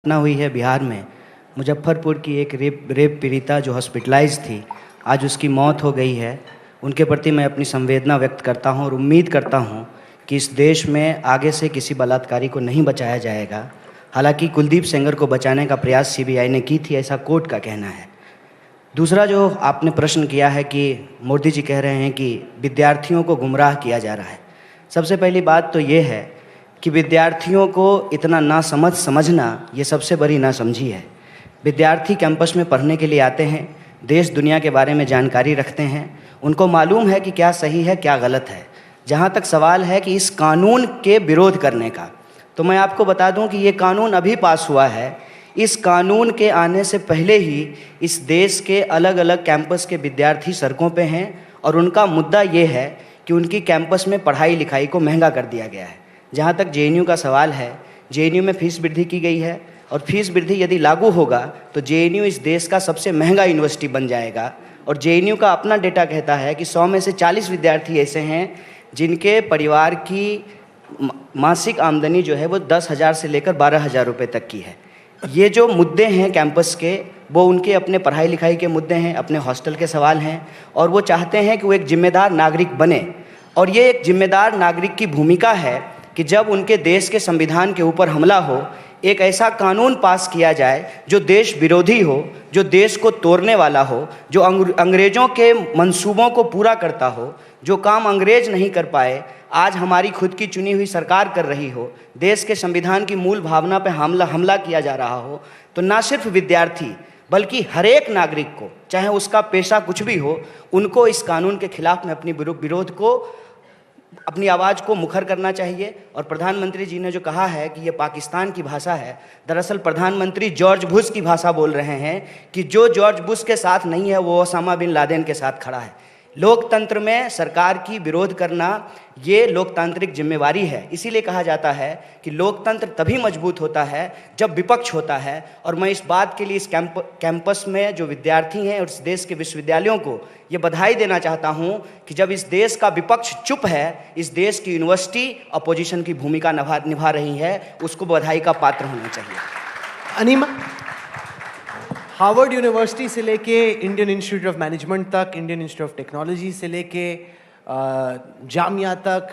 घटना हुई है बिहार में। मुजफ्फरपुर की एक रेप पीड़िता जो हॉस्पिटलाइज थी, आज उसकी मौत हो गई है। उनके प्रति मैं अपनी संवेदना व्यक्त करता हूं और उम्मीद करता हूं कि इस देश में आगे से किसी बलात्कारी को नहीं बचाया जाएगा। हालांकि कुलदीप सेंगर को बचाने का प्रयास सीबीआई ने की थी, ऐसा कोर्ट का कहना है। दूसरा जो आपने प्रश्न किया है कि मोदी जी कह रहे हैं कि विद्यार्थियों को गुमराह किया जा रहा है। सबसे पहली बात तो ये है कि विद्यार्थियों को इतना नासमझ समझना ये सबसे बड़ी नासमझी है। विद्यार्थी कैंपस में पढ़ने के लिए आते हैं, देश दुनिया के बारे में जानकारी रखते हैं, उनको मालूम है कि क्या सही है क्या गलत है। जहाँ तक सवाल है कि इस कानून के विरोध करने का, तो मैं आपको बता दूं कि ये कानून अभी पास हुआ है। इस कानून के आने से पहले ही इस देश के अलग अलग कैंपस के विद्यार्थी सड़कों पे हैं और उनका मुद्दा ये है कि उनकी कैंपस में पढ़ाई लिखाई को महंगा कर दिया गया है। जहाँ तक जेएनयू का सवाल है, जेएनयू में फीस वृद्धि की गई है और फीस वृद्धि यदि लागू होगा तो जेएनयू इस देश का सबसे महंगा यूनिवर्सिटी बन जाएगा। और जेएनयू का अपना डेटा कहता है कि 100 में से 40 विद्यार्थी ऐसे हैं जिनके परिवार की मासिक आमदनी जो है वो 10,000 से लेकर 12,000 रुपये तक की है। ये जो मुद्दे हैं कैंपस के, वो उनके अपने पढ़ाई लिखाई के मुद्दे हैं, अपने हॉस्टल के सवाल हैं, और वो चाहते हैं कि वो एक जिम्मेदार नागरिक बने। और ये एक जिम्मेदार नागरिक की भूमिका है कि जब उनके देश के संविधान के ऊपर हमला हो, एक ऐसा कानून पास किया जाए जो देश विरोधी हो, जो देश को तोड़ने वाला हो, जो अंग्रेज़ों के मंसूबों को पूरा करता हो। जो काम अंग्रेज नहीं कर पाए आज हमारी खुद की चुनी हुई सरकार कर रही हो, देश के संविधान की मूल भावना पर हमला किया जा रहा हो, तो ना सिर्फ विद्यार्थी बल्कि हर एक नागरिक को, चाहे उसका पेशा कुछ भी हो, उनको इस कानून के खिलाफ में अपनी विरोध को, अपनी आवाज़ को मुखर करना चाहिए। और प्रधानमंत्री जी ने जो कहा है कि ये पाकिस्तान की भाषा है, दरअसल प्रधानमंत्री जॉर्ज बुश की भाषा बोल रहे हैं कि जो जॉर्ज बुश के साथ नहीं है वो ओसामा बिन लादेन के साथ खड़ा है। लोकतंत्र में सरकार की विरोध करना ये लोकतांत्रिक जिम्मेवारी है। इसीलिए कहा जाता है कि लोकतंत्र तभी मजबूत होता है जब विपक्ष होता है। और मैं इस बात के लिए इस कैंपस में जो विद्यार्थी हैं और इस देश के विश्वविद्यालयों को ये बधाई देना चाहता हूं कि जब इस देश का विपक्ष चुप है, इस देश की यूनिवर्सिटी अपोजिशन की भूमिका निभा रही है, उसको बधाई का पात्र होना चाहिए। अनीमा, हार्वर्ड यूनिवर्सिटी से लेके इंडियन इंस्टीट्यूट ऑफ मैनेजमेंट तक, इंडियन इंस्टीट्यूट ऑफ टेक्नोलॉजी से लेके जामिया तक,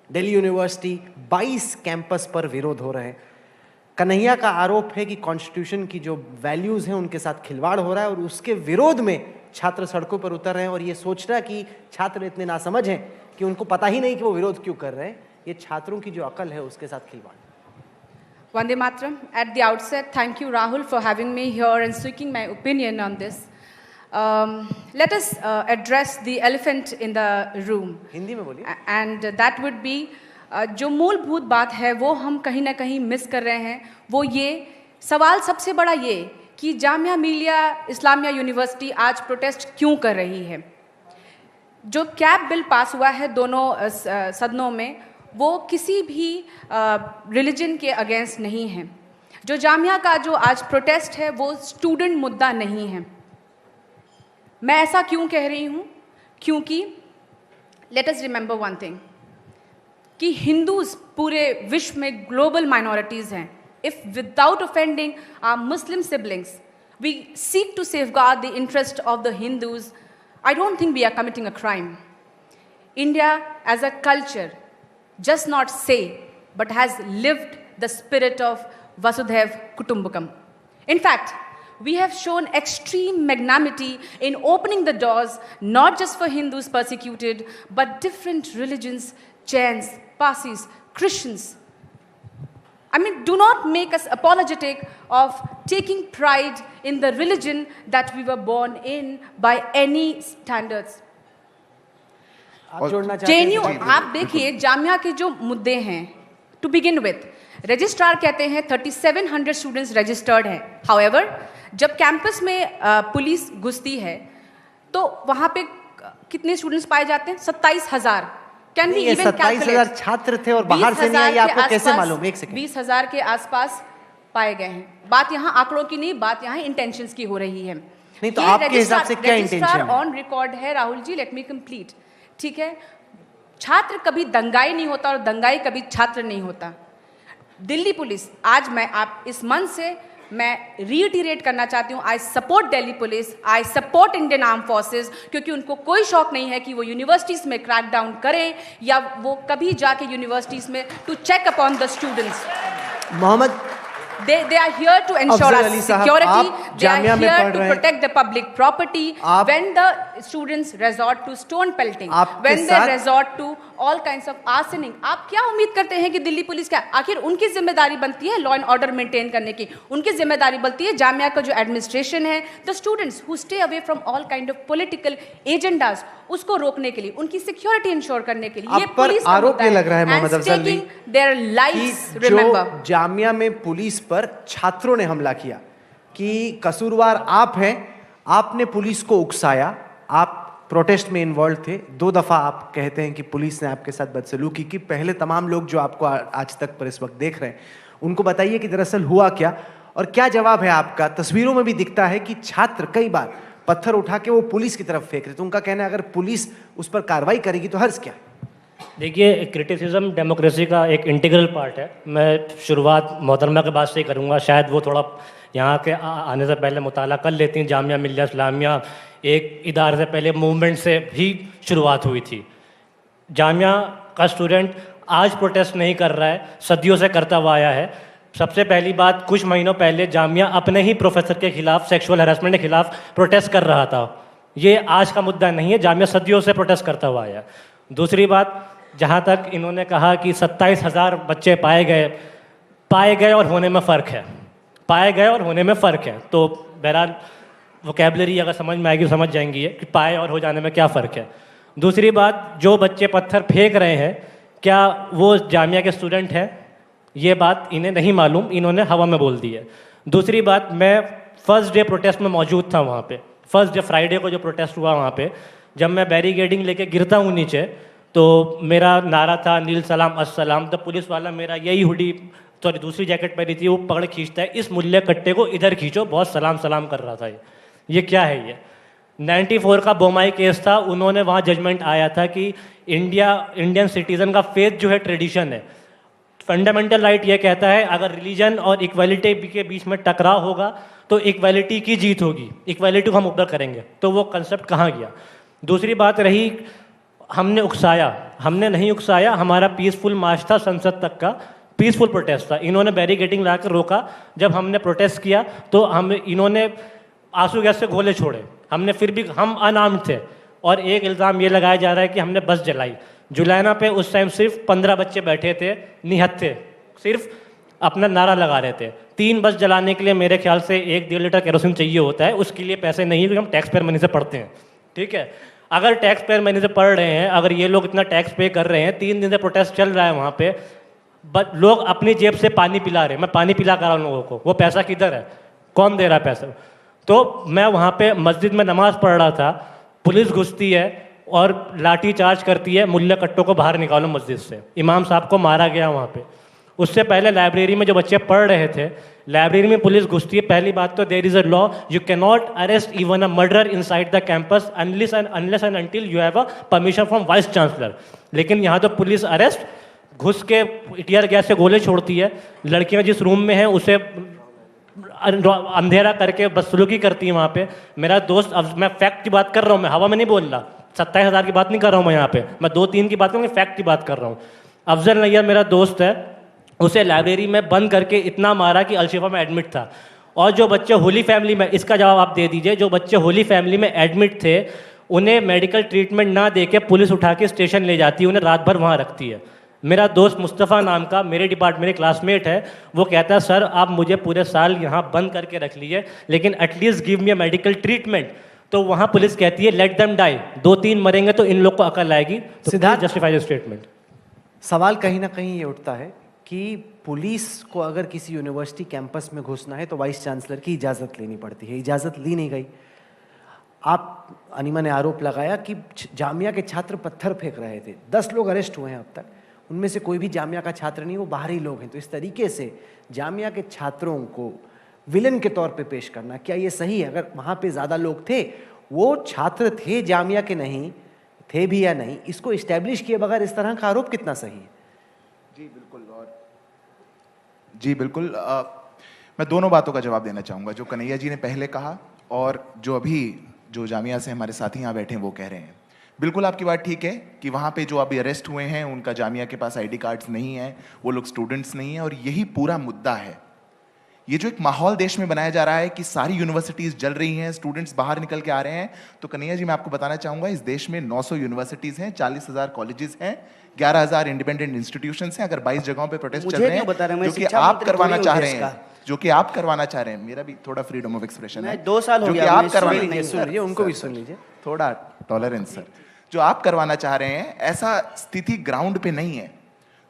दिल्ली यूनिवर्सिटी, 22 कैंपस पर विरोध हो रहे हैं। कन्हैया का आरोप है कि कॉन्स्टिट्यूशन की जो वैल्यूज़ हैं उनके साथ खिलवाड़ हो रहा है और उसके विरोध में छात्र सड़कों पर उतर रहे हैं। और ये सोचना कि छात्र इतने नासमझ हैं कि उनको पता ही नहीं कि वो विरोध क्यों कर रहे हैं, ये छात्रों की जो अकल है उसके साथ खिलवाड़। Vande Mataram. At the outset, thank you, Rahul, for having me here and seeking my opinion on this. Let us address the elephant in the room. Hindi में बोलिए। And that would be जो मूलभूत बात है वो हम कहीं ना कहीं मिस कर रहे हैं। वो ये सवाल सबसे बड़ा ये कि जामिया मिलिया इस्लामिया यूनिवर्सिटी आज प्रोटेस्ट क्यों कर रही है। जो कैप बिल पास हुआ है दोनों सदनों में, वो किसी भी रिलीजन के अगेंस्ट नहीं है। जो जामिया का जो आज प्रोटेस्ट है वो स्टूडेंट मुद्दा नहीं है। मैं ऐसा क्यों कह रही हूँ? क्योंकि let us remember one thing कि हिंदूज पूरे विश्व में ग्लोबल माइनॉरिटीज़ हैं। If without offending our Muslim siblings we seek to safeguard the interest of the Hindus, I don't think we are committing a crime. India as a culture just not say, but has lived the spirit of Vasudhaiv Kutumbakam. In fact, we have shown extreme magnanimity in opening the doors, not just for Hindus persecuted, but different religions, Jains, Parsis, Christians. I mean, do not make us apologetic of taking pride in the religion that we were born in by any standards. JNU, आप देखिए जामिया के जो मुद्दे हैं, to begin with registrar कहते हैं 3700 students registered हैं। However जब कैंपस में पुलिस घुसती है तो वहाँ पे कितने स्टूडेंट्स पाए जाते हैं? 27,000। कैन वी इवन 27,000 छात्र थे और बाहर से नहीं आए, आपको कैसे मालूम? एक सेकंड। 20,000 के आसपास पाए गए हैं। बात यहाँ आंकड़ों की नहीं, बात यहाँ इंटेंशंस की हो रही है। नहीं तो आपके हिसाब से क्या इंटेंशन है? ऑन रिकॉर्ड है Rahul ji, let me complete. ठीक है, छात्र कभी दंगाई नहीं होता और दंगाई कभी छात्र नहीं होता। दिल्ली पुलिस, आज मैं आप इस मंच से मैं रीइटरेट करना चाहती हूँ, I support Delhi police, I support Indian arm forces, क्योंकि उनको कोई शौक नहीं है कि वो यूनिवर्सिटीज़ में क्रैक डाउन करें या वो कभी जाके यूनिवर्सिटीज़ में to check upon the students. Mohammad They are here to ensure Afzal our Ali साहब, security. आप They are जामिया में here पढ़ to रहे हैं। protect the public property. When the students resort to stone pelting, आपके when they साथ- resort to all kinds of arsoning, आप क्या उम्मीद करते हैं कि दिल्ली पुलिस क्या, आखिर उनकी जिम्मेदारी बनती है लॉ एंड ऑर्डर मेंटेन करने की, उनकी जिम्मेदारी बनती है जामिया का जो एडमिनिस्ट्रेशन है, the students who stay away from all kind of political agendas, उसको रोकने के लिए, उनकी सिक्योरिटी इंश्योर करने के लिए आप ये पर पुलिस का आरोप मुद्दा ये लग रहा है Mohammad and Afzal Ali, taking their lives, कि remember. जो जामिया में पुलिस पर छात्रों ने हमला किया कि कसूरवार आप हैं, आपने पुलिस को उकसाया, आप प्रोटेस्ट में इन्वॉल्व थे, 2 दफा आप कहते हैं कि पुलिस ने आपके साथ बदसलूकी की। पहले तमाम लोग जो आपको आज तक पर इस वक्त देख रहे हैं उनको बताइए कि दरअसल हुआ क्या और क्या जवाब है आपका। तस्वीरों में भी दिखता है कि छात्र कई बार पत्थर उठा के वो पुलिस की तरफ फेंक रहे, तो उनका कहना है अगर पुलिस उस पर कार्रवाई करेगी तो हर्ज क्या। देखिए, क्रिटिसिज्म डेमोक्रेसी का एक इंटीग्रल पार्ट है। मैं शुरुआत मोहतरमा के बाद से ही करूँगा, शायद वो थोड़ा यहाँ के आने से पहले मुताला कर लेती हैं। जामिया मिल्लिया इस्लामिया एक इदारे से पहले मूवमेंट से भी शुरुआत हुई थी। जामिया का स्टूडेंट आज प्रोटेस्ट नहीं कर रहा है, सदियों से करता हुआ आया है। सबसे पहली बात, कुछ महीनों पहले जामिया अपने ही प्रोफेसर के खिलाफ सेक्सुअल हैरेसमेंट के खिलाफ प्रोटेस्ट कर रहा था। ये आज का मुद्दा नहीं है, जामिया सदियों से प्रोटेस्ट करता हुआ आया। दूसरी बात, जहाँ तक इन्होंने कहा कि 27,000 बच्चे पाए गए और होने में फ़र्क है, पाए गए और होने में फ़र्क है, तो बहरहाल वोकेबलरी अगर समझ में आएगी समझ जाएंगी कि पाए और हो जाने में क्या फ़र्क है। दूसरी बात, जो बच्चे पत्थर फेंक रहे हैं क्या वो जामिया के स्टूडेंट हैं, ये बात इन्हें नहीं मालूम, इन्होंने हवा में बोल दी है। दूसरी बात, मैं फर्स्ट डे प्रोटेस्ट में मौजूद था वहाँ पे, फर्स्ट डे फ्राइडे को जो प्रोटेस्ट हुआ वहाँ पे, जब मैं बैरिकेडिंग लेके गिरता हूँ नीचे तो मेरा नारा था नील सलाम अस्सलाम। तो पुलिस वाला मेरा यही हुडी सॉरी दूसरी जैकेट पहनी थी, वो पकड़ खींचता है, इस मुल्ले कट्टे को इधर खींचो, बहुत सलाम सलाम कर रहा था। ये क्या है? ये 94 का बोमाई केस था, उन्होंने वहाँ जजमेंट आया था कि इंडियन सिटीज़न का फेथ जो है ट्रेडिशन है। फंडामेंटल राइट ये कहता है अगर रिलीजन और इक्वालिटी के बीच में टकराव होगा तो इक्वालिटी की जीत होगी, इक्वालिटी को हम ऊपर करेंगे। तो वो कंसेप्ट कहाँ गया? दूसरी बात रही, हमने उकसाया, हमने नहीं उकसाया, हमारा पीसफुल मार्च था संसद तक का, पीसफुल प्रोटेस्ट था। इन्होंने बैरिकेडिंग ला कर रोका, जब हमने प्रोटेस्ट किया तो इन्होंने आंसू गैस से गोले छोड़े, हमने फिर भी, हम अनार्म्ड थे। और एक इल्ज़ाम ये लगाया जा रहा है कि हमने बस जलाई। जुलैना पे उस टाइम सिर्फ 15 बच्चे बैठे थे, निहत्थे, सिर्फ अपना नारा लगा रहे थे। 3 बस जलाने के लिए मेरे ख्याल से 1-1.5 लीटर केरोसिन चाहिए होता है, उसके लिए पैसे नहीं है क्योंकि हम टैक्स पेयर मनी से पढ़ते हैं। ठीक है, अगर टैक्स पेयर मनी से पढ़ रहे हैं, अगर ये लोग इतना टैक्स पे कर रहे हैं, 3 दिन से प्रोटेस्ट चल रहा है वहाँ पे, लोग अपनी जेब से पानी पिला रहे हैं, मैं पानी पिला कर रहा हूँ लोगों को, वो पैसा किधर है? कौन दे रहा है पैसा? तो मैं वहाँ पे मस्जिद में नमाज पढ़ रहा था, पुलिस घुसती है और लाठी चार्ज करती है, मुल्ले कट्टों को बाहर निकालो मस्जिद से, इमाम साहब को मारा गया वहाँ पे। उससे पहले लाइब्रेरी में जो बच्चे पढ़ रहे थे, लाइब्रेरी में पुलिस घुसती है। पहली बात तो there is a law, you can not arrest even a murderer inside the campus unless and until you have a permission from vice chancellor. लेकिन यहाँ तो पुलिस अरेस्ट, घुस के टीयर गैस से गोले छोड़ती है, लड़कियाँ जिस रूम में हैं उसे अंधेरा करके बदसलूकी करती है वहाँ पे। मेरा दोस्त, अब मैं फैक्ट की बात कर रहा हूँ, मैं हवा में नहीं बोल रहा, 27,000 की बात नहीं कर रहा हूँ मैं यहाँ पे, मैं 2-3 की बात करूँगा, फैक्ट की बात कर रहा हूँ। अफजल नैयर मेरा दोस्त है, उसे लाइब्रेरी में बंद करके इतना मारा कि अलशिफा में एडमिट था। और जो बच्चे होली फैमिली में, इसका जवाब आप दे दीजिए, जो बच्चे होली फैमिली में एडमिट थे उन्हें मेडिकल ट्रीटमेंट ना दे के पुलिस उठा के स्टेशन ले जाती है, उन्हें रात भर वहाँ रखती है। मेरा दोस्त मुस्तफ़ा नाम का, मेरे डिपार्टमेंट में क्लासमेट है, वो कहता है सर आप मुझे पूरे साल यहाँ बंद करके रख लीजिए लेकिन at least give me a medical treatment. तो वहाँ पुलिस कहती है लेट देम डाई, 2-3 मरेंगे तो इन लोग को अकल आएगी। तो सिद्धार्थ, जस्टिफाई स्टेटमेंट। सवाल कहीं ना कहीं ये उठता है कि पुलिस को अगर किसी यूनिवर्सिटी कैंपस में घुसना है तो वाइस चांसलर की इजाज़त लेनी पड़ती है, इजाज़त ली नहीं गई। आप, अनिमा ने आरोप लगाया कि जामिया के छात्र पत्थर फेंक रहे थे, 10 लोग अरेस्ट हुए हैं अब तक, उनमें से कोई भी जामिया का छात्र नहीं, वो बाहरी लोग हैं। तो इस तरीके से जामिया के छात्रों को विलन के तौर पे पेश करना, क्या ये सही है? अगर वहाँ पे ज़्यादा लोग थे, वो छात्र थे जामिया के नहीं थे भी या नहीं, इसको इस्टेब्लिश किए बगैर इस तरह का आरोप कितना सही है? जी बिल्कुल। और जी बिल्कुल, मैं दोनों बातों का जवाब देना चाहूँगा, जो कन्हैया जी ने पहले कहा और जो अभी जो जामिया से हमारे साथी यहाँ बैठे हैं वो कह रहे हैं। बिल्कुल आपकी बात ठीक है कि वहाँ पे जो अभी अरेस्ट हुए हैं उनका जामिया के पास आईडी कार्ड्स नहीं है, वो लोग स्टूडेंट्स नहीं हैं, और यही पूरा मुद्दा है। ये जो एक माहौल देश में बनाया जा रहा है कि सारी यूनिवर्सिटीज़ जल रही हैं, स्टूडेंट्स बाहर निकल के आ रहे हैं, तो कन्हैया जी मैं आपको बताना चाहूँगा इस देश में 900 यूनिवर्सिटीज़ हैं, 40,000 कॉलेजेस हैं, 11,000 इंडिपेंडेंट इंस्टीट्यूशंस हैं। अगर 22 जगहों पे प्रोटेस्ट चल रहे हैं जो कि आप करवाना चाह रहे हैं, जो कि आप करवाना चाह रहे हैं, मेरा भी थोड़ा फ्रीडम ऑफ एक्सप्रेशन है, 2 साल हो जो कि गया, आप करवाना सुन लीजिए, उनको भी सुन लीजिए, थोड़ा टॉलरेंस सर, जो आप करवाना चाह रहे हैं ऐसा स्थिति ग्राउंड पे नहीं है।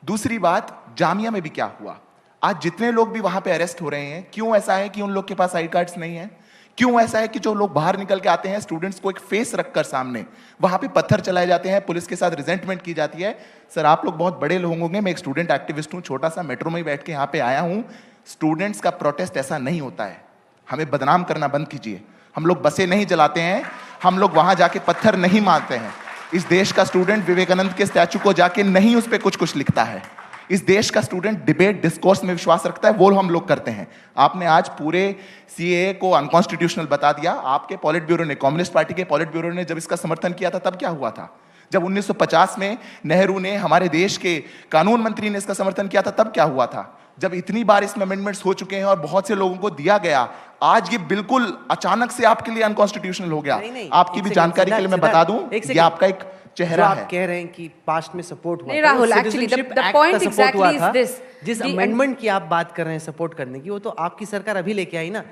दूसरी बात, जामिया में भी क्या हुआ, आज जितने लोग भी वहां पे अरेस्ट हो रहे हैं, क्यों ऐसा है कि उन लोग के पास आई कार्ड्स नहीं है? क्यों ऐसा है कि जो लोग बाहर निकल के आते हैं, स्टूडेंट्स को एक फेस रखकर सामने वहां पे पत्थर चलाए जाते हैं, पुलिस के साथ रिजेंटमेंट की जाती है? सर आप लोग बहुत बड़े लोग होंगे, मैं एक स्टूडेंट एक्टिविस्ट हूं, छोटा सा मेट्रो में ही बैठ के यहाँ पे आया हूं। स्टूडेंट्स का प्रोटेस्ट ऐसा नहीं होता है, हमें बदनाम करना बंद कीजिए। हम लोग बसें नहीं जलाते हैं, हम लोग वहां जाके पत्थर नहीं मारते हैं। इस देश का स्टूडेंट विवेकानंद के स्टैचू को जाके नहीं उस पर कुछ लिखता है। इस देश का स्टूडेंट डिबेट डिस्कोर्स में विश्वास रखता है, वो हम लोग करते हैं। आपने आज पूरे सीएए को अनकॉन्स्टिट्यूशनल बता दिया। आपके पॉलिट ब्यूरो ने, कम्युनिस्ट पार्टी के पॉलिट ब्यूरो ने जब इसका समर्थन किया था तब क्या हुआ था? जब 1950 में नेहरू ने, हमारे देश के कानून मंत्री ने इसका समर्थन किया था तब क्या हुआ था? जब इतनी बार इसमें अमेंडमेंट्स हो चुके हैं और बहुत से लोगों को दिया गया, आज ये बिल्कुल अचानक से आपके लिए अनकॉन्स्टिट्यूशनल हो गया। नहीं, आपकी भी जानकारी के लिए मैं बता दूं, ये आपका एक चेहरा है। आप कह रहे हैं कि पास्ट में सपोर्ट हुआ, नहीं Rahul, actually the point exactly is this, जिस अमेंडमेंट की आप बात कर रहे हैं सपोर्ट करने की, वो तो आपकी सरकार अभी लेके आई ना।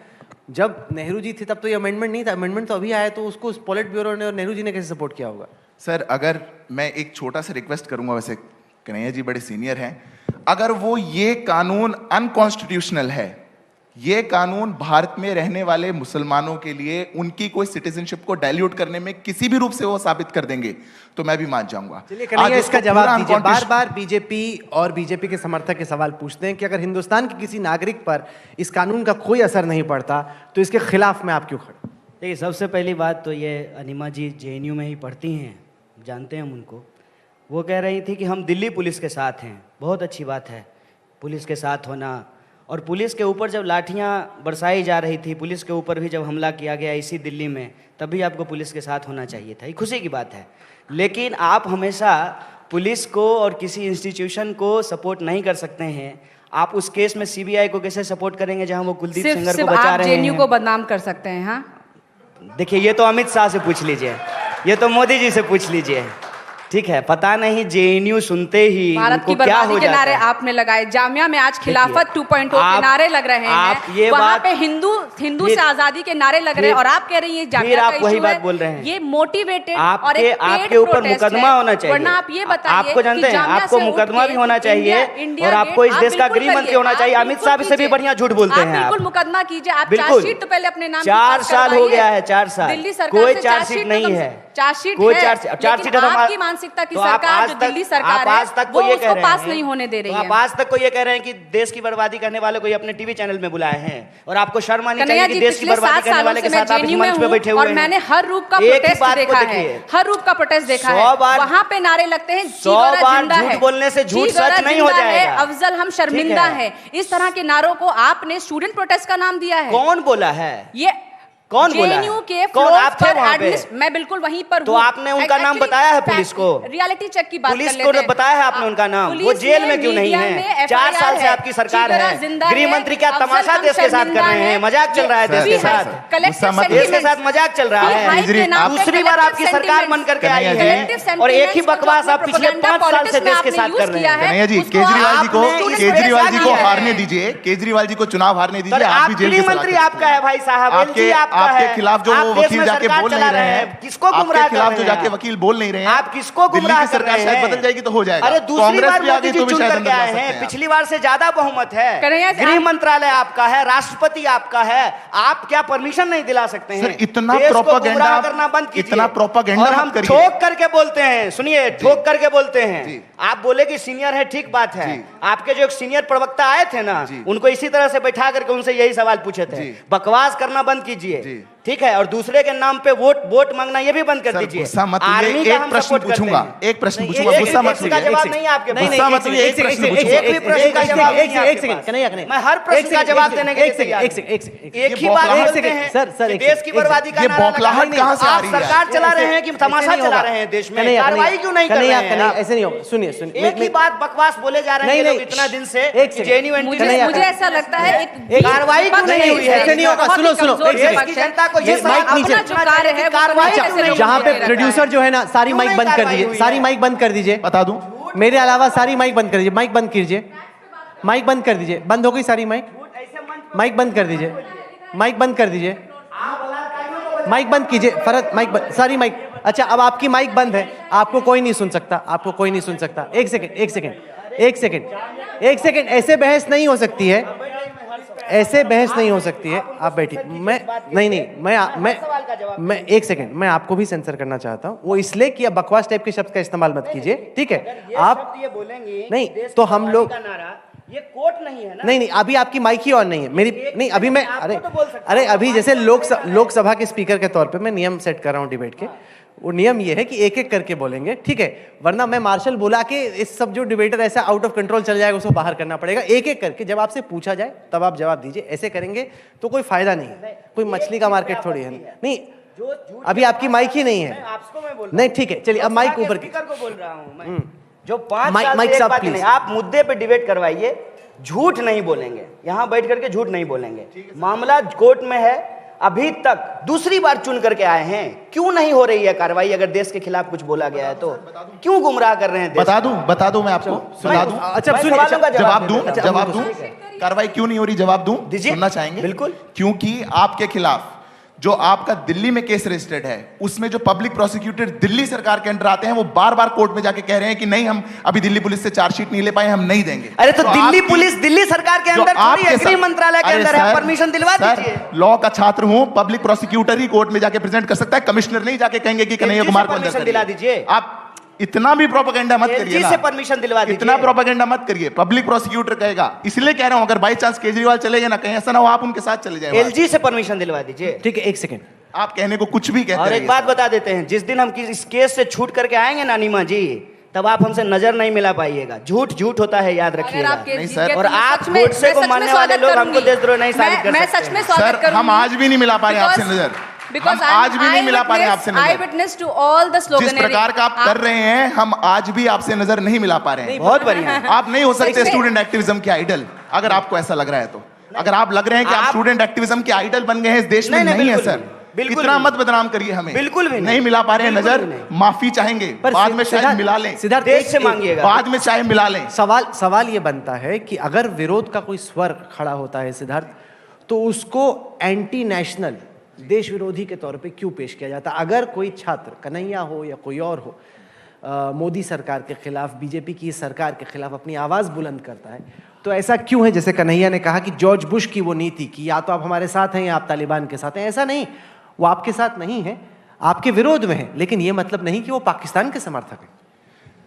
जब नेहरू जी थे तब तो ये अमेंडमेंट नहीं था, अमेंडमेंट तो अभी आया, तो उसको पॉलिट ब्यूरो ने और नेहरू जी ने कैसे सपोर्ट किया होगा? सर अगर मैं एक छोटा सा रिक्वेस्ट करूंगा, वैसे कन्हैया जी बड़े सीनियर हैं, अगर वो ये कानून अनकॉन्स्टिट्यूशनल है, ये कानून भारत में रहने वाले मुसलमानों के लिए उनकी कोई सिटीजनशिप को डाइल्यूट करने में किसी भी रूप से वो साबित कर देंगे तो मैं भी मान जाऊंगा। चलिए कन्हैया, इसका जवाब दीजिए। बार बार बीजेपी और बीजेपी के समर्थक के सवाल पूछते हैं कि अगर हिंदुस्तान के किसी नागरिक पर इस कानून का कोई असर नहीं पड़ता तो इसके खिलाफ में आप क्यों खड़े? देखिए, सबसे पहली बात तो ये अनिमा जी जेएनयू में ही पढ़ती हैं, जानते हैं हम उनको। वो कह रही थी कि हम दिल्ली पुलिस के साथ हैं। बहुत अच्छी बात है पुलिस के साथ होना, और पुलिस के ऊपर जब लाठियां बरसाई जा रही थी, पुलिस के ऊपर भी जब हमला किया गया इसी दिल्ली में, तब भी आपको पुलिस के साथ होना चाहिए था। ये खुशी की बात है। लेकिन आप हमेशा पुलिस को और किसी इंस्टीट्यूशन को सपोर्ट नहीं कर सकते हैं। आप उस केस में सीबीआई को कैसे सपोर्ट करेंगे जहां वो कुलदीप सेंगर को बचा रहे हैं? जेएनयू को बदनाम कर सकते हैं। हाँ, देखिए, ये तो अमित शाह से पूछ लीजिए, ये तो मोदी जी से पूछ लीजिए। ठीक है, पता नहीं जेएनयू सुनते ही भारत की बर्बादी के नारे आपने लगाए। जामिया में आज खिलाफत 2.0 के नारे लग रहे हैं, वहाँ पे हिंदू से आजादी के नारे लग रहे हैं, और आप कह रही हैं जामिया का वही बात बोल रहे हैं। ये मोटिवेटेड और एक आपके ऊपर मुकदमा होना चाहिए, वरना आप ये बताइए, आपको जानते हैं, आपको मुकदमा भी होना चाहिए और आपको इस देश का गृह मंत्री होना चाहिए। अमित शाह से भी बढ़िया झूठ बोलते हैं। बिल्कुल मुकदमा कीजिए, आप चार्जशीट तो पहले अपने नाम 4 साल हो गया है, 4 साल दिल्ली सरकार कोई चार्जशीट नहीं है, चार्जशीट कोई है, चार्जशीट आपकी मानसिकता की सरकार जो दिल्ली सरकार है, वो उसको पास नहीं होने दे रही है। आप आज तक को ये कह रहे हैं कि देश की बर्बादी करने वाले को अपने टीवी चैनल में बुलाए हैं, और आपको शर्म आनी चाहिए कि देश की बर्बादी करने वाले के साथ आप इस मंच पे बैठे हुए हैं। और मैंने हर रूप का प्रोटेस्ट देखा है, हर रूप का प्रोटेस्ट देखा है। वहां पे नारे लगते हैं 100 बार झूठ बोलने से झूठ सच नहीं हो जाएगा। अफजल हम शर्मिंदा है, इस तरह के नारों को आपने स्टूडेंट प्रोटेस्ट का नाम दिया है। कौन बोला है ये? कौन बोला है? के कौन आप थे वहां पे? मैं बिल्कुल वहीं पर तो आपने उनका नाम बताया है पुलिस को? रियलिटी चेक की बात पुलिस को बताया है आपने उनका नाम? वो जेल में क्यों नहीं है? 4 साल से आपकी सरकार है, गृह मंत्री क्या तमाशा देश के साथ कर रहे हैं? मजाक चल रहा है देश के साथ, देश के साथ मजाक चल रहा है। दूसरी बार आपकी सरकार बन करके आई है और एक ही बकवास आप पिछले 5 साल से देश के साथ कर रहे हैं। कन्हैया जी, केजरीवाल जी को हारने दीजिए, केजरीवाल जी को चुनाव हारने दीजिए। आप भी जेल मंत्री आपका है भाई साहब, आपके खिलाफ जो वो वकील जाके बोल नहीं रहे हैं, किसको गुमराह खिलाफ जो जाके वकील बोल नहीं रहे हैं, आप किसको गुमराह कर रहे हैं? सरकार शायद बदल जाएगी तो हो जाएगा। अरे दूसरी बार मोदी जी चुन करके आए हैं, पिछली बार से ज्यादा बहुमत है, गृह मंत्रालय आपका है, राष्ट्रपति आपका है, आप क्या परमिशन नहीं दिला सकते हैं? इतना प्रोपेगेंडा करना बंद कीजिए, इतना प्रोपेगेंडा और हम ठोक करके बोलते हैं। सुनिए, ठोक करके बोलते हैं। आप बोले कि सीनियर है, ठीक बात है। आपके जो एक सीनियर प्रवक्ता आए थे ना, उनको इसी तरह से बैठा करके उनसे यही सवाल पूछे थे, बकवास करना बंद कीजिए, ठीक है, और दूसरे के नाम पे वोट मांगना ये भी बंद कर सर, दीजिए। गुस्सा मत आर्मी होइए, का एक हम प्रश्न सपोर्ट करते पूछूंगा, हैं। एक प्रश्न नहीं, पूछूंगा, एक गुस्सा मत प्रश्न का होइए। जवाब नहीं है आपके पास। गुस्सा मत होइए, एक प्रश्न पूछूंगा। एक भी प्रश्न का जवाब नहीं है आपके पास। कन्हैया, मैं हर प्रश्न का जवाब देने के लिए तैयार हूं। एक ही बात बौखलाहट- बोलते हैं सर, कि एक देश सेकंड, की एक बर्बादी का ये नारा बौखलाहट लगा। कहाँ से आ आप रही है? सरकार चला रहे हैं कि तमाशा चला रहे हैं देश में? कार्रवाई क्यों नहीं कर रहे हैं आप? ऐसे नहीं होगा, सुनिए सुनिए, एक ही बात बकवास बोले जा रहे हैं ये लोग इतना दिन से। एक सेकंड। जेन्युइन मुझे ऐसा लगता है एक कार्रवाई क्यों नहीं हुई है? ऐसे नहीं होगा, सुनो, सुनो, बहुत ही एक कमजोर सेकंड। देश की जनता को ये ये माइक नीचे। अपना जो कार्य है वो कार्रवाई करने क्यों से नहीं लोग जहाँ पे मुझे लगता है। प्रोड्यूसर जो है ना, सारी क्यों माइक नहीं बंद कर कार्रवाई दीजिए, हुई सारी है? माइक बंद कर दीजिए। बता दूं, मेरे अलावा सारी माइक बंद कर दीजिए, माइक बंद कीजिए, बंद हो गई सारी माइक, माइक बंद कर दीजिए, माइक बंद कर दीजिए, माइक बंद कीजिए, फरत माइक बंद, सारी माइक। अच्छा, अब आपकी माइक बंद है, आपको कोई नहीं सुन सकता, आपको कोई नहीं सुन सकता। एक सेकंड, एक सेकंड, एक सेकंड, एक सेकंड, ऐसे बहस नहीं हो सकती है, ऐसे बहस नहीं हो सकती है। आप बैठिए, मैं मैं एक सेकंड, मैं आपको भी सेंसर करना चाहता हूँ, वो इसलिए कि अब बकवास टाइप के शब्द का इस्तेमाल मत कीजिए, ठीक है? आप ये बोलेंगे नहीं, देश तो की हम बर्बादी लोग- का नारा, ये कोर्ट नहीं है ना। नहीं नहीं, अभी आपकी माइक ही ऑन नहीं है मेरी, नहीं अभी मैं, आपको अरे तो बोल सकते अरे अभी जैसे लोकसभा के स्पीकर के तौर पे मैं नियम सेट कर रहा हूँ डिबेट के। वो नियम ये है कि एक एक करके बोलेंगे, ठीक है? वरना मैं मार्शल बुला के इस सब जो डिबेटर ऐसा आउट ऑफ कंट्रोल चल जाएगा उसको बाहर करना पड़ेगा। एक एक करके जब आपसे पूछा जाए तब आप जवाब दीजिए, ऐसे करेंगे तो कोई फायदा नहीं है, कोई मछली का मार्केट थोड़ी है। नहीं, अभी आपकी माइक ही नहीं है। आपको मैं बोल रहा नहीं, ठीक है, चलिए अब माइक ऊपर की। स्पीकर को बोल रहा हूं मैं, जो 5 माइक- साल माइक से एक साहब, बात प्लीज। नहीं, आप मुद्दे पे डिबेट करवाइए, झूठ नहीं बोलेंगे, यहाँ बैठ करके झूठ नहीं बोलेंगे। मामला कोर्ट में है, अभी तक दूसरी बार चुन करके आए हैं, क्यों नहीं हो रही है कार्रवाई? अगर देश के खिलाफ कुछ बोला गया है तो क्यों गुमराह कर रहे हैं देश बता दूं मैं आपको, सुना दूं, अच्छा मैं सुनिए, सवालों का जवाब दूं, अच्छा, जवाब दूं, कार्रवाई क्यों नहीं हो रही, जवाब दूं, दीजिए। सुनना चाहेंगे? बिल्कुल। क्योंकि आपके खिलाफ जो आपका दिल्ली में केस रजिस्टर्ड है, उसमें जो पब्लिक प्रोसिक्यूटर दिल्ली सरकार के अंडर आते हैं, वो बार बार कोर्ट में जाके कह रहे हैं कि नहीं, हम अभी दिल्ली पुलिस से चार्जशीट नहीं ले पाए, हम नहीं देंगे। अरे तो दिल्ली आपकी- पुलिस दिल्ली सरकार के जो अंदर थोड़ी आपके है, गृह साथ- मंत्रालय के अरे अंदर है, सर, परमिशन दिलवा सर, दीजिए। लॉ का छात्र हूं, पब्लिक प्रोसिक्यूटर ही कोर्ट में जाके प्रेजेंट कर सकता है, कमिश्नर नहीं जाके कहेंगे कि कन्हैया LG से कुमार को अंदर परमिशन दिला करिए। दीजिए। आप इतना भी प्रोपेगेंडा मत करिए LG ना, से परमिशन दिलवा दीजिए। इतना प्रोपेगेंडा मत करिए, पब्लिक प्रोसिक्यूटर कहेगा। इसलिए कह रहा हूं, अगर बाई चांस केजरीवाल चले गए ना, कहीं ऐसा ना हो आप उनके साथ चले जाए। LG से परमिशन दिलवा दीजिए। ठीक है, एक सेकंड। आप कहने को कुछ भी कहते और रहिए एक बात सर। बता देते हैं, जिस दिन हम इस केस से छूट करके आएंगे ना नीमा जी, तब आप हमसे नजर नहीं मिला पाइएगा। झूठ झूठ होता है, याद अगर रखिएगा। आप नहीं जीत सर। गए तो और मैं आप सच में- गोडसे मैं को सच में मानने वाले स्वागत लोग करूंगी। हमको देशद्रोह नहीं साबित कर मैं सकते सच में हैं। स्वागत सर, करूंगी। हम आज भी नहीं मिला पा रहे हैं आपसे नजर, हम आज भी नहीं मिला पा रहे हैं आपसे आई नजर। विटनेस टू ऑल द जिस स्लोगन प्रकार का आप कर रहे हैं, हम आज भी आपसे नजर नहीं मिला पा रहे हैं। बहुत बढ़िया। आप नहीं हो सकते इसमें- स्टूडेंट एक्टिविज्म के आइडल, अगर आपको ऐसा लग रहा है तो। अगर आप लग रहे हैं कि आप आप- स्टूडेंट एक्टिविज्म के आइडल बन गए हैं इस देश में, नहीं, नहीं है बिल्कुल सर। नहीं, बिल्कुल इतना नहीं। मत बदनाम करिए हमें, बिल्कुल भी नहीं मिला पा रहे हैं बिल्कुल नजर, भी नहीं। माफी चाहेंगे, बाद में शायद मिला लें, सिद्धार्थ, देश एक- से एक- मांगिएगा। बाद में चाहे मिला लें। सवाल ये बनता है कि अगर विरोध का कोई स्वर खड़ा होता है सिद्धार्थ, तो उसको एंटी नेशनल, देश विरोधी के तौर पे क्यों पेश किया जाता है? अगर कोई छात्र, कन्हैया हो या कोई और हो, मोदी सरकार के खिलाफ, बीजेपी की सरकार के खिलाफ अपनी आवाज बुलंद करता है, तो ऐसा क्यों है? जैसे कन्हैया ने कहा कि जॉर्ज बुश की वो नीति कि या तो आप हमारे साथ हैं या आप तालिबान के साथ हैं। ऐसा नहीं, वो आपके साथ नहीं है, आपके विरोध में है, लेकिन ये मतलब नहीं कि वो पाकिस्तान के समर्थक है।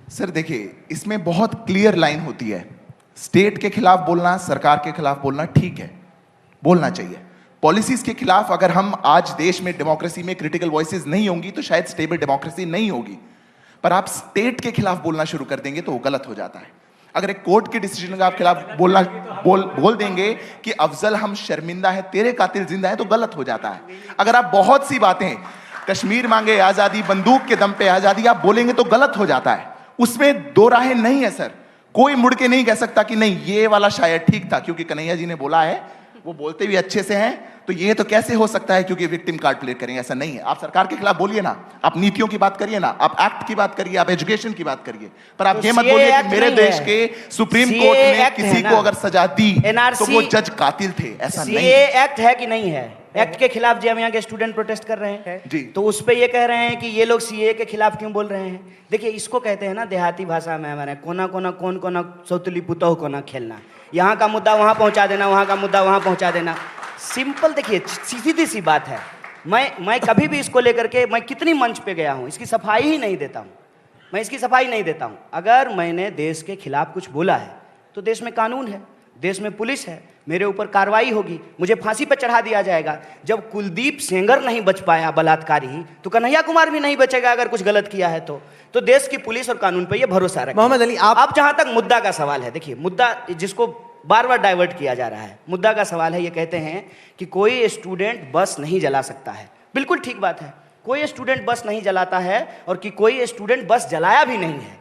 सर देखिए, इसमें बहुत क्लियर लाइन होती है। स्टेट के खिलाफ बोलना, सरकार के खिलाफ बोलना ठीक है, बोलना चाहिए। पॉलिसीज के खिलाफ अगर हम आज देश में डेमोक्रेसी में क्रिटिकल वॉइसेस नहीं होंगी तो शायद स्टेबल डेमोक्रेसी नहीं होगी। पर आप स्टेट के खिलाफ बोलना शुरू कर देंगे तो वो गलत हो जाता है। अगर एक कोर्ट के डिसीजन का आप खिलाफ बोल देंगे कि अफजल हम शर्मिंदा है, तेरे कातिल जिंदा है, तो गलत हो जाता है। अगर आप बहुत सी बातें, कश्मीर मांगे आजादी, बंदूक के दम पे आजादी, आप बोलेंगे तो गलत हो जाता है। उसमें दो राहें नहीं है सर। कोई मुड़ के नहीं कह सकता कि नहीं ये वाला शायद ठीक था क्योंकि कन्हैया जी ने बोला है, वो बोलते भी अच्छे से हैं, तो ये तो कैसे हो सकता है क्योंकि विक्टिम कार्ड प्ले करेंगे। ऐसा नहीं है। आप सरकार के खिलाफ बोलिए ना, आप नीतियों की बात करिए ना, आप एक्ट की बात करिए, आप एजुकेशन की बात करिए, पर आप तो ये मत CA बोलिए कि एक्ट मेरे नहीं देश है। के सुप्रीम CA कोर्ट ने एक्ट है किसी ना। को अगर सजा दी NRC तो वो जज कातिल थे। ऐसा नहीं सीए है। एक्ट है कि नहीं है? एक्ट के खिलाफ जामिया के स्टूडेंट प्रोटेस्ट कर रहे हैं जी। तो उस पे ये कह रहे हैं कि ये लोग सीए के खिलाफ क्यों बोल रहे हैं? देखिए, इसको कहते हैं ना देहाती भाषा में हमारे, कोना कोना कौन कोना सौतुली पुतौ कोना खेलना। यहाँ का मुद्दा वहाँ पहुँचा देना, वहाँ का मुद्दा वहाँ पहुँचा देना। सिंपल, देखिए सीधी सी बात है। मैं कभी भी इसको लेकर के, मैं कितनी मंच पे गया हूँ, इसकी सफाई ही नहीं देता हूँ। मैं इसकी सफाई नहीं देता हूँ। अगर मैंने देश के खिलाफ कुछ बोला है तो देश में कानून है, देश में पुलिस है, मेरे ऊपर कार्रवाई होगी, मुझे फांसी पर चढ़ा दिया जाएगा। जब कुलदीप सेंगर नहीं बच पाया बलात्कारी, तो कन्हैया कुमार भी नहीं बचेगा अगर कुछ गलत किया है तो देश की पुलिस और कानून पर यह भरोसा रखें। मोहम्मद अली, आप जहां तक मुद्दा का सवाल है, देखिए मुद्दा जिसको बार बार डाइवर्ट किया जा रहा है, मुद्दा का सवाल है, ये कहते हैं कि कोई स्टूडेंट बस नहीं जला सकता है। बिल्कुल ठीक बात है, कोई स्टूडेंट बस नहीं जलाता है और कि कोई स्टूडेंट बस जलाया भी नहीं है।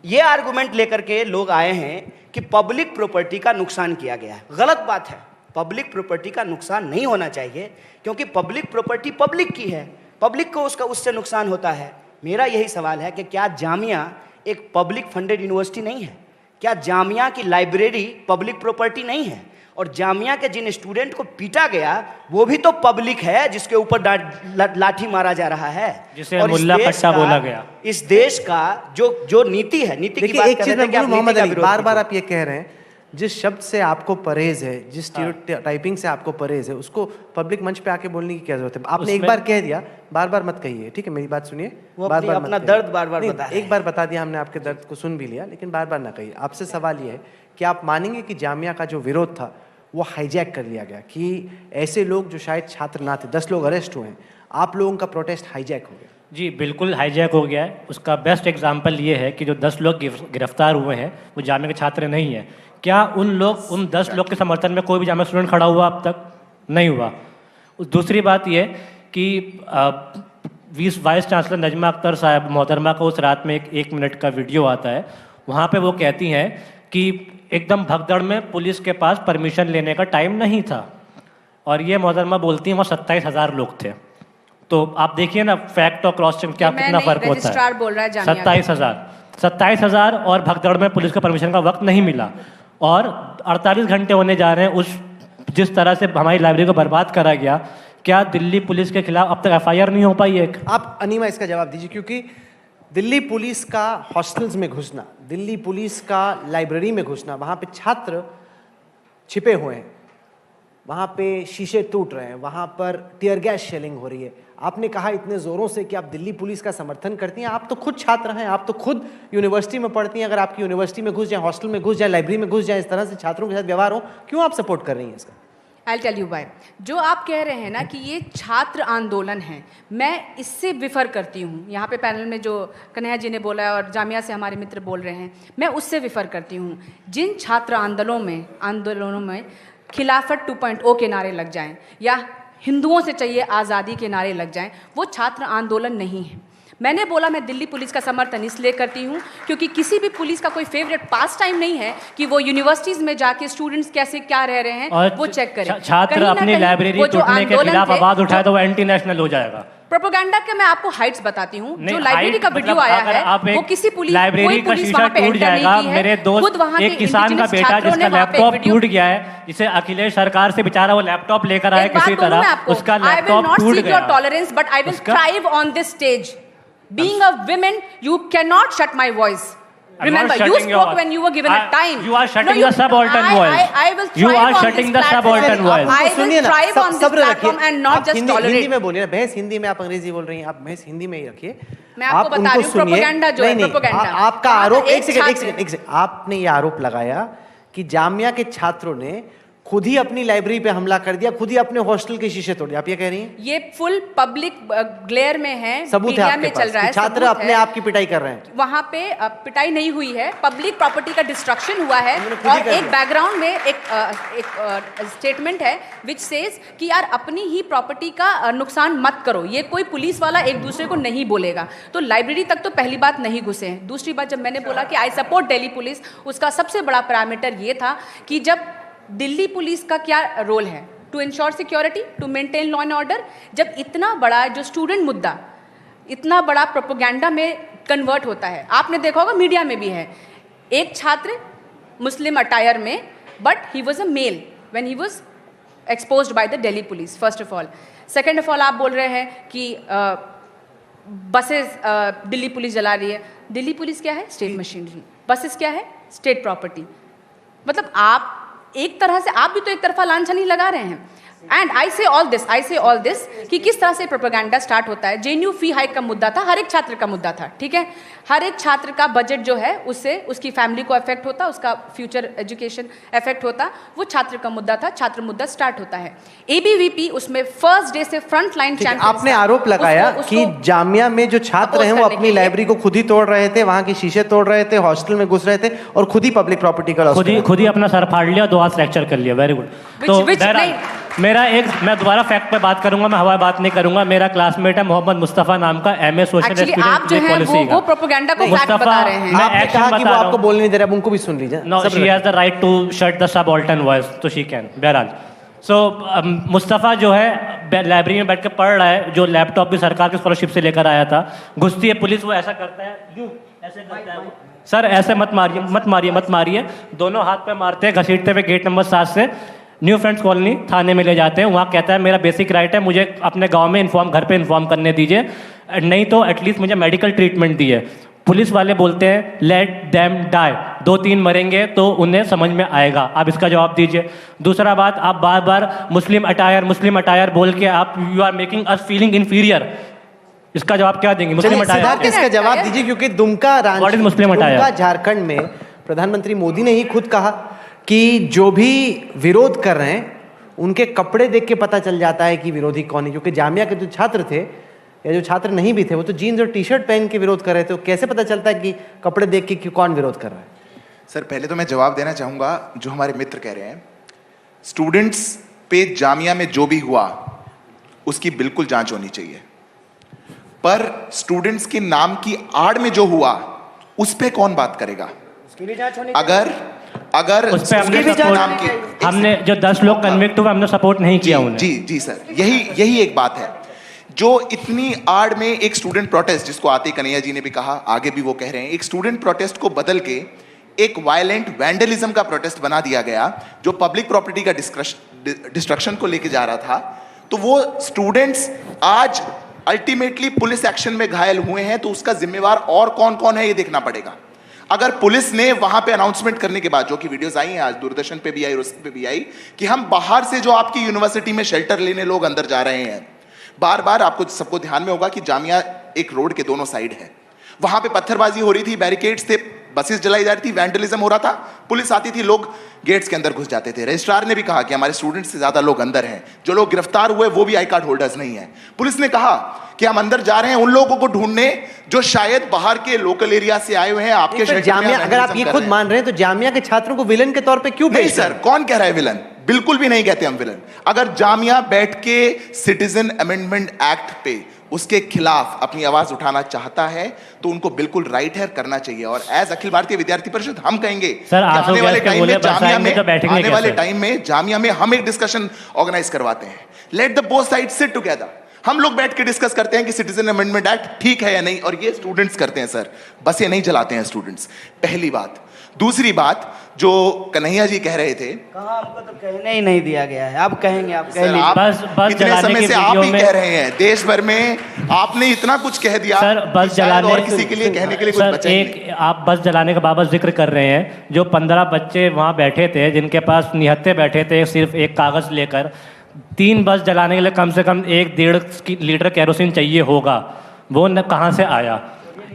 ये आर्गुमेंट लेकर के लोग आए हैं कि पब्लिक प्रॉपर्टी का नुकसान किया गया है। गलत बात है, पब्लिक प्रॉपर्टी का नुकसान नहीं होना चाहिए, क्योंकि पब्लिक प्रॉपर्टी पब्लिक की है, पब्लिक को उससे नुकसान होता है। मेरा यही सवाल है कि क्या जामिया एक पब्लिक फंडेड यूनिवर्सिटी नहीं है? क्या जामिया की लाइब्रेरी पब्लिक प्रॉपर्टी नहीं है? और जामिया के जिन स्टूडेंट को पीटा गया वो भी तो पब्लिक है, जिसके ऊपर लाठी मारा जा रहा है, जिसे और मुल्ला कट्टा बोला गया। इस देश का जो नीति है, नीति की बात एक कर चीज रहे थे कि आप मोहम्मद नीति का अली, विरोध बार बार कीजिए। आप ये कह रहे हैं, जिस शब्द से आपको परहेज है, जिस स्टीरियोटाइपिंग से आपको परहेज है, उसको पब्लिक मंच पे आके बोलने की क्या जरूरत है? आपने एक बार कह दिया, बार बार मत कहिए, ठीक है? मेरी बात सुनिए, वो बार बार अपना मत दर्द कहिए। बार बार नहीं, बता रहे एक बार बता दिया हमने, आपके दर्द को सुन भी लिया, लेकिन बार बार ना कहिए। आपसे सवाल ये है कि आप मानेंगे कि जामिया का जो विरोध था वो हाईजैक कर लिया गया, कि ऐसे लोग जो शायद छात्र ना थे, 10 लोग अरेस्ट हुए हैं, आप लोगों का प्रोटेस्ट हाईजैक हो गया? जी बिल्कुल हाईजैक हो गया है। उसका बेस्ट एग्जांपल ये है कि जो 10 लोग गिरफ्तार हुए हैं वो जामिया के छात्र नहीं हैं। क्या उन 10 लोग के समर्थन में कोई भी जामिया स्टूडेंट खड़ा हुआ अब तक? नहीं हुआ। दूसरी बात ये कि वाइस चांसलर नजमा अख्तर साहब मोहतरमा को उस रात में एक मिनट का वीडियो आता है, वहाँ पे वो कहती हैं कि एकदम भगदड़ में पुलिस के पास परमिशन लेने का टाइम नहीं था, और ये मोहतरमा बोलती हैं वहाँ 27,000 लोग थे। तो आप देखिए ना फैक्ट और क्रॉस चेक क्या कितना फर्क होता है। बोल रहा है जामिया 27,000 और भगदड़ में पुलिस का परमिशन का वक्त नहीं मिला, और 48 घंटे होने जा रहे हैं उस जिस तरह से हमारी लाइब्रेरी को बर्बाद करा गया। क्या दिल्ली पुलिस के खिलाफ अब तक FIR नहीं हो पाई एक? आप अनीमा इसका जवाब दीजिए, क्योंकि दिल्ली पुलिस का हॉस्टल्स में घुसना, दिल्ली पुलिस का लाइब्रेरी में घुसना, वहाँ पे छात्र छिपे हुए हैं, वहाँ पे शीशे टूट रहे हैं, वहाँ पर टीयर गैस शेलिंग हो रही है। आपने कहा इतने ज़ोरों से कि आप दिल्ली पुलिस का समर्थन करती हैं। आप तो खुद छात्र हैं, आप तो खुद यूनिवर्सिटी में पढ़ती हैं। अगर आपकी यूनिवर्सिटी में घुस जाए, हॉस्टल में घुस जाए, लाइब्रेरी में घुस जाए, इस तरह से छात्रों के साथ व्यवहार हो, क्यों आप सपोर्ट कर रही हैं इसका? आई टेल यू बाय, जो आप कह रहे हैं ना कि ये छात्र आंदोलन है, मैं इससे विफर करती हूँ। यहाँ पे पैनल में जो कन्हैया जी ने बोला है और जामिया से हमारे मित्र बोल रहे हैं, मैं उससे विफर करती हूँ। जिन छात्र आंदोलनों में खिलाफत 2.0 के नारे लग जाएं या हिंदुओं से चाहिए आज़ादी के नारे लग जाएं, वो छात्र आंदोलन नहीं है। मैंने बोला मैं दिल्ली पुलिस का समर्थन इसलिए करती हूँ क्योंकि किसी भी पुलिस का कोई फेवरेट पास टाइम नहीं है कि वो यूनिवर्सिटीज में जाके स्टूडेंट्स कैसे क्या रह रहे हैं वो चेक करें। छात्र अपनी लाइब्रेरी तोड़ने के खिलाफ आवाज उठाए तो वो एंटी नेशनल हो जाएगा। प्रोपेगेंडा के मैं आपको हाइट्स बताती हूँ। जो लाइब्रेरी का वीडियो आया है वो किसी पुलिस लाइब्रेरी का शीशा टूट जाएगा। मेरे दोस्त एक किसान का बेटा जिसका लैपटॉप टूट गया है, जिसे अखिलेश सरकार से बेचारा वो लैपटॉप लेकर आया किसी तरह, उसका लैपटॉप टूट गया। Tolerance but I will thrive on this stage. Being a woman, you cannot shut my voice. Remember, you spoke when you were given a time. You are shutting the subaltern voice. I will You thrive are on shutting this the subaltern platform. voice. I will thrive on this platform and not just tolerate. Hindi में बोलिए ना, बहस हिंदी में, आप अंग्रेजी बोल रही हैं, आप बहस हिंदी में ही रखिए। मैं आपको बता रही हूँ प्रोपेगेंडा जो है, प्रोपेगेंडा। आपका आरोप, एक सेकंड, आपने ये आरोप लगाया कि जामिया के छात्रों ने खुद ही अपनी लाइब्रेरी पे हमला कर दिया, खुद ही अपने हॉस्टल के शीशे तोड़ दिए, आप ये कह रही हैं? ये फुल पब्लिक ग्लेयर में है, सबूत है आपके चल रहा है, छात्र अपने आप की पिटाई कर रहे हैं। वहां पे पिटाई नहीं हुई है, पब्लिक प्रॉपर्टी का डिस्ट्रक्शन हुआ है। और एक बैकग्राउंड में एक स्टेटमेंट है विच सेज कि यार अपनी ही प्रॉपर्टी का नुकसान मत करो। ये कोई पुलिस वाला एक दूसरे को नहीं बोलेगा। तो लाइब्रेरी तक तो पहली बात नहीं घुसे हैं। दूसरी बात, जब मैंने बोला कि आई सपोर्ट दिल्ली पुलिस, उसका सबसे बड़ा पैरामीटर ये था कि जब दिल्ली पुलिस का क्या रोल है, to ensure security, to maintain law and order. जब इतना बड़ा जो स्टूडेंट मुद्दा इतना बड़ा प्रोपेगेंडा में कन्वर्ट होता है, आपने देखा होगा मीडिया में भी है, एक छात्र मुस्लिम अटायर में, but he was a male when he was exposed by the Delhi police, first of all. Second of all, आप बोल रहे हैं कि बसेस दिल्ली पुलिस जला रही है। दिल्ली पुलिस क्या है? State machinery. बसेस क्या है? State property. मतलब आप एक तरह से, आप भी तो एक तरफा लांछन ही लगा रहे हैं। एंड आई से ऑल दिस कि किस तरह से प्रोपेगेंडा स्टार्ट होता है। जेएनयू फी हाइक का मुद्दा था, हर एक छात्र का मुद्दा था, ठीक है। हर एक छात्र का बजट जो है उससे उसकी फैमिली को अफेक्ट होता, उसका फ्यूचर एजुकेशन अफेक्ट होता, वो छात्र का मुद्दा था, छात्र मुद्दा स्टार्ट होता है। एबीवीपी उसमें फर्स्ट डे से फ्रंट लाइन चैंपियन। आपने आरोप लगाया कि जामिया में जो छात्र हैं वो अपनी लाइब्रेरी को खुद ही तोड़ रहे थे, वहां के शीशे तोड़ रहे थे, हॉस्टल में घुस रहे थे और खुद ही पब्लिक प्रॉपर्टी का खुद ही अपना सर फाड़ लिया, 2 हाथ फ्रैक्चर कर लिया। Very good. तो मैं दोबारा फैक्ट पे बात करूंगा, मैं हवा बात नहीं करूंगा। मेरा क्लासमेट है मोहम्मद मुस्तफा नाम का, एमए सोशल आप जो है वो प्रोपेगेंडा को फैक्ट बता रहे हैं। आपने कहा कि वो आपको बोलने नहीं दे रहा, उनको भी सुन लीजिए। No, she has the right to shut the subaltern voice, तो शी कैन। बहरहाल मुस्तफ़ा जो है लाइब्रेरी में बैठ के पढ़ रहा है, जो लैपटॉप भी सरकार की स्कॉलरशिप से लेकर आया था। घुसती है पुलिस, वो ऐसा करता है, यूं ऐसे करता है, सर ऐसे मत मारिए। दोनों हाथ पे मारते हैं, घसीटते हुए गेट नंबर 7 से न्यू फ्रेंड्स कॉलोनी थाने में ले जाते हैं। वहाँ कहता है मेरा बेसिक राइट है, मुझे अपने गांव में घर पे इन्फॉर्म करने दीजिए, नहीं तो एटलीस्ट मुझे मेडिकल ट्रीटमेंट दिए। पुलिस वाले बोलते हैं लेट देम डाई, 2-3 मरेंगे तो उन्हें समझ में आएगा। आप इसका जवाब दीजिए। दूसरा बात, आप बार बार मुस्लिम अटायर बोल के आप you are making us feeling inferior. इसका जवाब क्या देंगे? मुस्लिम अटायर इसका जवाब दीजिए, क्योंकि दुमका झारखंड में प्रधानमंत्री मोदी ने ही खुद कहा कि जो भी विरोध कर रहे हैं उनके कपड़े देख के पता चल जाता है कि विरोधी कौन है। क्योंकि जामिया के जो छात्र थे या जो छात्र नहीं भी थे वो तो जीन्स और टी शर्ट पहन के विरोध कर रहे थे, तो कैसे पता चलता है कि कपड़े देख के कि कौन विरोध कर रहा है? सर पहले तो मैं जवाब देना चाहूंगा जो हमारे मित्र कह रहे हैं, स्टूडेंट्स पे जामिया में जो भी हुआ उसकी बिल्कुल जांच होनी चाहिए, पर स्टूडेंट्स के नाम की आड़ में जो हुआ उस पे कौन बात करेगा? अगर उस पे हमने जो 10 लोग कन्विक्ट हुए हमने सपोर्ट नहीं किया उन्हें। जी सर, यही एक बात है जो इतनी आड़ में एक स्टूडेंट प्रोटेस्ट, जिसको आते कन्हैया जी ने भी कहा, आगे भी वो कह रहे हैं, एक स्टूडेंट प्रोटेस्ट को बदल के एक वायलेंट वैंडलिज्म का प्रोटेस्ट बना दिया गया जो पब्लिक प्रॉपर्टी का डिस्ट्रक्शन को लेके जा रहा था। तो वो स्टूडेंट्स आज अल्टीमेटली पुलिस एक्शन में घायल हुए हैं, तो उसका जिम्मेवार और कौन कौन है ये देखना पड़ेगा। अगर पुलिस ने वहां पे अनाउंसमेंट करने के बाद, जो कि वीडियोस आई हैं आज दूरदर्शन पे भी आई, रोशनी पे भी आई, कि हम बाहर से जो आपकी यूनिवर्सिटी में शेल्टर लेने लोग अंदर जा रहे हैं, बार बार आपको सबको ध्यान में होगा कि जामिया एक रोड के दोनों साइड है, वहां पे पत्थरबाजी हो रही थी, बैरिकेड्स थे, बसेस जलाई जा रही थी, वैंडलिज्म हो रहा था, पुलिस आती थी, लोग गेट्स के अंदर घुस जाते थे। रजिस्ट्रार ने भी कहा कि हमारे स्टूडेंट्स से ज्यादा लोग अंदर हैं, जो लोग गिरफ्तार हुए वो भी आई कार्ड होल्डर्स नहीं है। पुलिस ने कहा कि हम अंदर जा रहे हैं उन लोगों को ढूंढने जो शायद बाहर के लोकल एरिया से आए हुए हैं आपके जामिया। अगर आप ये खुद मान रहे हैं तो जामिया के छात्रों को विलन के तौर पे क्यों? नहीं सर, कौन कह रहा है विलन? बिल्कुल भी नहीं कहते हम विलन। अगर जामिया बैठ के सिटीजन अमेंडमेंट एक्ट पे उसके खिलाफ अपनी आवाज उठाना चाहता है तो उनको बिल्कुल राइट है, करना चाहिए। और एज अखिल भारतीय विद्यार्थी परिषद हम कहेंगे आने वाले टाइम में जामिया में हम एक डिस्कशन ऑर्गेनाइज करवाते हैं। Let the both side sit together, हम लोग बैठ के डिस्कस करते हैं कि सिटीजन अमेंडमेंट एक्ट ठीक है या नहीं, और ये स्टूडेंट्स करते हैं सर, बस ये नहीं जलाते हैं स्टूडेंट्स, पहली बात। दूसरी बात जो कन्हैया जी कह रहे थे, कहाँ हमको तो कहने ही नहीं दिया गया है, आप कहेंगे, आप कह लीजिए। बस इतने समय से आप ही कह रहे हैं, देश भर में आपने इतना कुछ कह दिया सर, बस जलाने और किसी के लिए कहने के लिए कुछ बचा ही नहीं। आप बस जलाने का बाबत जिक्र कर रहे हैं, जो 15 बच्चे वहाँ बैठे थे जिनके पास निहत्थे बैठे थे सिर्फ एक कागज लेकर, 3 बस जलाने के लिए कम से कम 1-1.5 लीटर केरोसिन चाहिए होगा, वो न कहाँ से आया?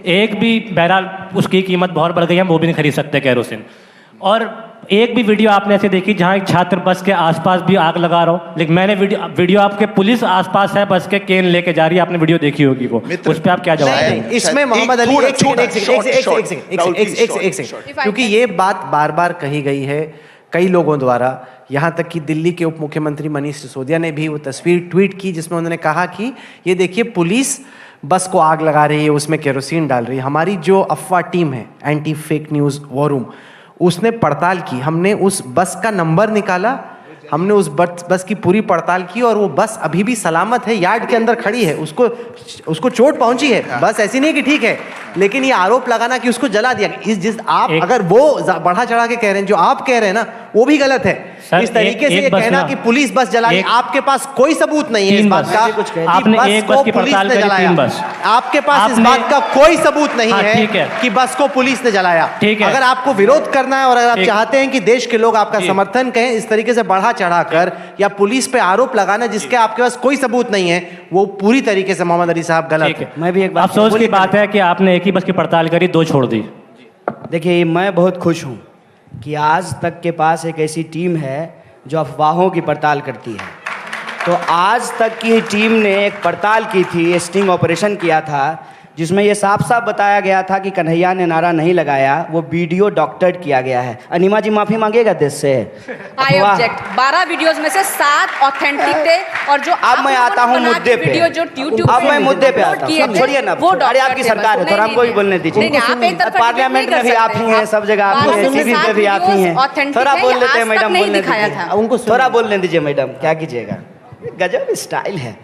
एक भी, बहरहाल उसकी कीमत बहुत बढ़ गई है, हम वो भी नहीं खरीद सकते केरोसिन। और एक भी वीडियो आपने ऐसे देखी जहां एक छात्र बस के आसपास भी आग लगा रहा हो? लेकिन मैंने वीडियो आपके पुलिस आसपास है, बस के केन लेके जा रही है, आपने वीडियो देखी होगी, वो उस पर आप क्या जवाब देंगे? इसमें मोहम्मद अली एक सेकंड, क्योंकि ये बात बार बार कही गई है कई लोगों द्वारा, यहाँ तक कि दिल्ली के उप मुख्यमंत्री मनीष सिसोदिया ने भी वो तस्वीर ट्वीट की जिसमें उन्होंने कहा कि ये देखिए पुलिस बस को आग लगा रही है, उसमें केरोसिन डाल रही है। हमारी जो अफवाह टीम है, anti fake news war room, उसने पड़ताल की, हमने उस बस का नंबर निकाला, हमने उस बस की पूरी पड़ताल की और वो बस अभी भी सलामत है, यार्ड के अंदर खड़ी है, उसको चोट पहुंची है, बस ऐसी नहीं कि ठीक है। लेकिन ये आरोप लगाना कि उसको जला दिया, आप अगर वो बढ़ा चढ़ा के कह रहे हैं, जो आप कह रहे हैं ना, वो भी गलत है। सर, इस तरीके से एक ये बस कहना ना- कि पुलिस बस जलाई, एक- आपके पास कोई सबूत नहीं है इस तीन बात बस। का कुछ कह- कि आपने एक को बस की पुलिस पड़ताल ने करी, जलाया। 3 बस। आपके पास इस आपने- बात का कोई सबूत नहीं हाँ, ठीक है है। कि बस को पुलिस ने जलाया। ठीक है। अगर आपको विरोध करना है और अगर आप एक- चाहते हैं कि देश के लोग आपका जी। समर्थन करें इस तरीके से बढ़ा चढ़ाकर या पुलिस पे आरोप लगाना जिसके आपके पास कोई सबूत नहीं है, वो पूरी तरीके से मोहम्मद अली साहब गलत ठीक है। है, मैं भी एक बात अफसोस की बोलिए, बात है कि आपने एक ही बस की पड़ताल करी, 2 छोड़ दी। देखिए, मैं बहुत खुश हूँ कि आज तक के पास एक ऐसी टीम है जो अफवाहों की पड़ताल करती है। तो आज तक की टीम ने एक पड़ताल की थी, स्टिंग ऑपरेशन किया था, जिसमें ये साफ साफ बताया गया था कि कन्हैया ने नारा नहीं लगाया, वो वीडियो डॉक्टर्ड किया गया है। अनिमा जी माफी मांगेगा देश से? आई अफवाह। ऑब्जेक्ट। 12 वीडियोस में से 7 ऑथेंटिक थे और जो अब मैं आता हूँ मुद्दे पे। वीडियो जो YouTube अब मैं मुद्दे पे आता हूँ। किए सब थे, छोड़िए ना, वो अरे आपकी सरकार है, थोड़ा हमको भी बोलने दीजिए। नहीं, आप एक तरफा पार्लियामेंट में भी आप ही हैं, सब जगह आप ही हैं, टीवी पे भी आप ही हैं। थोड़ा बोल लेते हैं मैडम, बोलने दिखाया दीजिए। था। उनको थोड़ा बोलने दीजिए मैडम, क्या कीजिएगा, गजब स्टाइल है।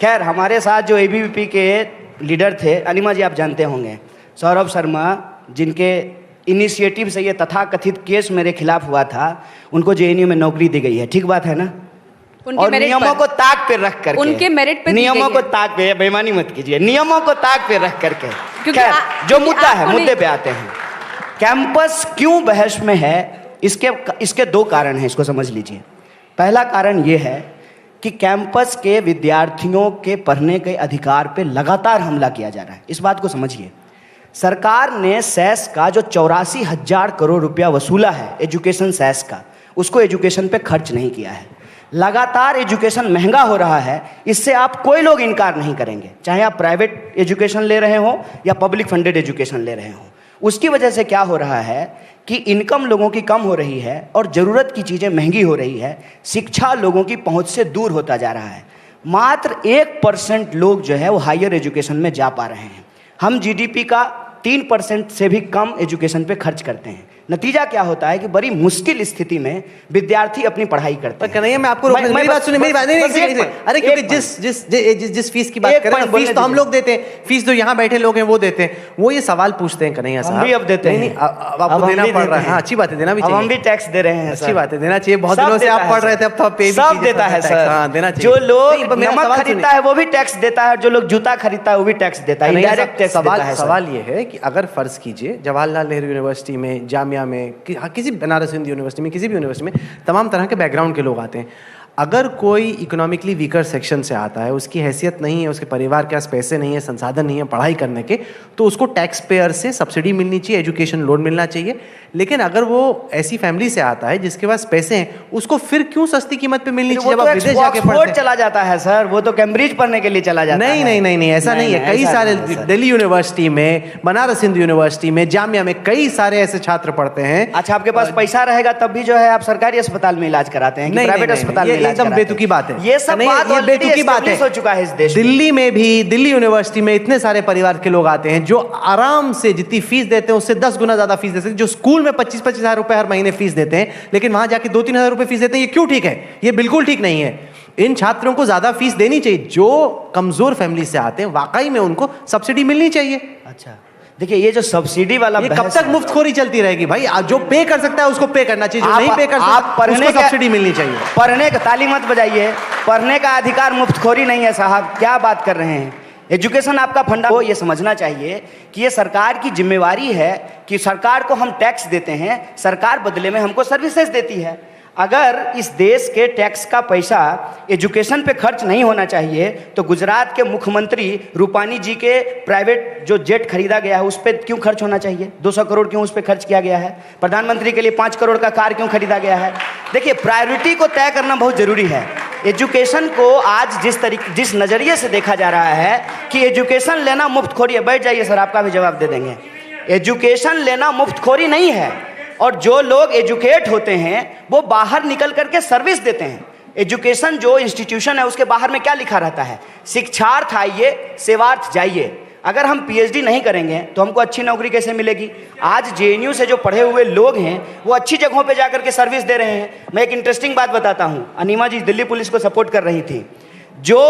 खैर, हमारे साथ जो एबीवीपी के लीडर थे, अनिमा जी आप जानते होंगे, सौरभ शर्मा, जिनके इनिशिएटिव से ये तथाकथित केस मेरे खिलाफ हुआ था, उनको जेएनयू में नौकरी दी गई है। ठीक बात है ना? उनके और मेरिट नियमों पर। को ताक पे रख करके, उनके मेरिट पे दी नियमों गई को है। ताक पे, बेईमानी मत कीजिए, नियमों को ताक पे रख करके। क्योंकि खैर, जो क्योंकि मुद्दा है, आपको मुद्दे नहीं- पे आते हैं। कैंपस क्यों बहस में है, इसके 2 कारण हैं, इसको समझ लीजिए। पहला कारण ये है कि कैंपस के विद्यार्थियों के पढ़ने के अधिकार पे लगातार हमला किया जा रहा है। इस बात को समझिए। सरकार ने सेस का जो 84,000 करोड़ रुपया वसूला है, एजुकेशन सेस का, उसको एजुकेशन पे खर्च नहीं किया है। लगातार एजुकेशन महंगा हो रहा है, इससे आप कोई लोग इनकार नहीं करेंगे, चाहे आप प्राइवेट एजुकेशन ले रहे हो या पब्लिक फंडेड एजुकेशन ले रहे हो। उसकी वजह से क्या हो रहा है कि इनकम लोगों की कम हो रही है और ज़रूरत की चीज़ें महंगी हो रही है, शिक्षा लोगों की पहुंच से दूर होता जा रहा है। मात्र 1% लोग जो है वो हायर एजुकेशन में जा पा रहे हैं। हम जीडीपी का 3% से भी कम एजुकेशन पे खर्च करते हैं। नतीजा क्या होता है कि बड़ी मुश्किल स्थिति में विद्यार्थी अपनी पढ़ाई करते पर हैं। कन्हैया, मैं आपको रोकने, मेरी बात सुनिए, मेरी बात नहीं, बस एक नहीं, पॉइंट, अरे क्योंकि एक जिस फीस की बात एक करें ना, पॉइंट बोलने फीस तो हम दीजिए। लोग देते हैं, फीस तो यहाँ बैठे लोग हैं वो देते हैं। वो ये सवाल पूछते हैं कन्हैया साहब, हम भी अब देते नहीं, हैं। नहीं, अब अब आपको हम देना भी पड़ देते रहा है। हैं। हाँ, अच्छी बात है, देना भी अब हम चाहिए। भी टैक्स दे रहे हैं अच्छी सर। बात है, देना चाहिए। बहुत सब दिनों से देता आप है पढ़ रहे सर। थे, अब तो आप पे भी सब कीजिए देता है टैक्स। सर। हाँ, देना जो चाहिए। लोग नहीं, पर मेरा नमक सवाल खरीदता सुनिए। है वो भी टैक्स देता है, जो लोग जूता खरीदता है वो भी टैक्स देता है, कन्हैया इनडायरेक्ट टैक्स साहब, देता है सर। सवाल ये है कि अगर फर्ज कीजिए जवाहरलाल नेहरू यूनिवर्सिटी में, जामिया में, किसी बनारस हिंदू यूनिवर्सिटी में, किसी भी यूनिवर्सिटी में तमाम तरह के बैकग्राउंड के लोग आते हैं। अगर कोई इकोनॉमिकली वीकर सेक्शन से आता है, उसकी हैसियत नहीं है, उसके परिवार के पास पैसे नहीं है, संसाधन नहीं है पढ़ाई करने के, तो उसको टैक्स पेयर से सब्सिडी मिलनी चाहिए, एजुकेशन लोन मिलना चाहिए। लेकिन अगर वो ऐसी फैमिली से आता है जिसके पास पैसे हैं, उसको फिर क्यों सस्ती कीमत पे मिलनी चाहिए? वो जब तो आप विदेश जाके ऑक्सफोर्ड पढ़ते हैं। चला जाता है सर, वो तो कैम्ब्रिज पढ़ने के लिए चला जाता है। नहीं नहीं नहीं नहीं, ऐसा नहीं है। कई ऐसा सारे नहीं है, सर। दिल्ली यूनिवर्सिटी में, बनारस हिंदू यूनिवर्सिटी में, जामिया में कई सारे ऐसे छात्र पढ़ते हैं। अच्छा, आपके पास पैसा रहेगा तब भी जो है आप सरकारी अस्पताल में इलाज कराते हैं कि नहीं, प्राइवेट नहीं, नहीं, अस्पताल ये में इलाज एकदम कराते हैं? बेतुकी बात है। ये सब नहीं, बात ये already बेतुकी बात है। establish हो चुका है इस देश में। दिल्ली में भी, दिल्ली यूनिवर्सिटी में इतने सारे परिवार के लोग आते हैं जो आराम से जितनी फीस देते हैं उससे 10 गुना ज्यादा फीस देते हैं। जो स्कूल में 25-25 हजार रुपए हर महीने फीस देते हैं, लेकिन वहां जाके 2-3 हजार रुपए फीस देते हैं। ये क्यों ठीक है? ये बिल्कुल ठीक नहीं है। इन छात्रों को ज्यादा फीस देनी चाहिए। जो कमजोर फैमिली से आते हैं, वाकई में उनको सब्सिडी मिलनी चाहिए। अच्छा, देखिए ये जो सब्सिडी वाला ये कब बहस तक है, मुफ्तखोरी चलती रहेगी भाई? जो पे कर सकता है उसको पे करना चाहिए, जो नहीं पे कर आप सकता पढ़ने उसको का सब्सिडी मिलनी चाहिए। पढ़ने का, ताली मत बजाइए, पढ़ने का अधिकार मुफ्तखोरी नहीं है साहब, क्या बात कर रहे हैं? एजुकेशन आपका फंडा को ये समझना चाहिए कि ये सरकार की जिम्मेवारी है कि सरकार को हम टैक्स देते हैं, सरकार बदले में हमको सर्विसेज देती है। अगर इस देश के टैक्स का पैसा एजुकेशन पे खर्च नहीं होना चाहिए तो गुजरात के मुख्यमंत्री रूपानी जी के प्राइवेट जो जेट खरीदा गया है उस पर क्यों खर्च होना चाहिए? 200 करोड़ क्यों उस पर खर्च किया गया है? प्रधानमंत्री के लिए 5 करोड़ का कार क्यों खरीदा गया है? देखिए, प्रायोरिटी को तय करना बहुत जरूरी है। एजुकेशन को आज जिस नज़रिए से देखा जा रहा है कि एजुकेशन लेना मुफ्तखोरी है। बैठ जाइए सर, आपका भी जवाब दे देंगे। एजुकेशन लेना मुफ्तखोरी नहीं है, और जो लोग एजुकेट होते हैं वो बाहर निकल करके सर्विस देते हैं। एजुकेशन जो इंस्टीट्यूशन है उसके बाहर में क्या लिखा रहता है? शिक्षार्थ आइए, सेवार्थ जाइए। अगर हम पीएचडी नहीं करेंगे तो हमको अच्छी नौकरी कैसे मिलेगी? आज जेएनयू से जो पढ़े हुए लोग हैं वो अच्छी जगहों पे जाकर के सर्विस दे रहे हैं। मैं एक इंटरेस्टिंग बात बताता हूँ। अनिमा जी दिल्ली पुलिस को सपोर्ट कर रही थी। जो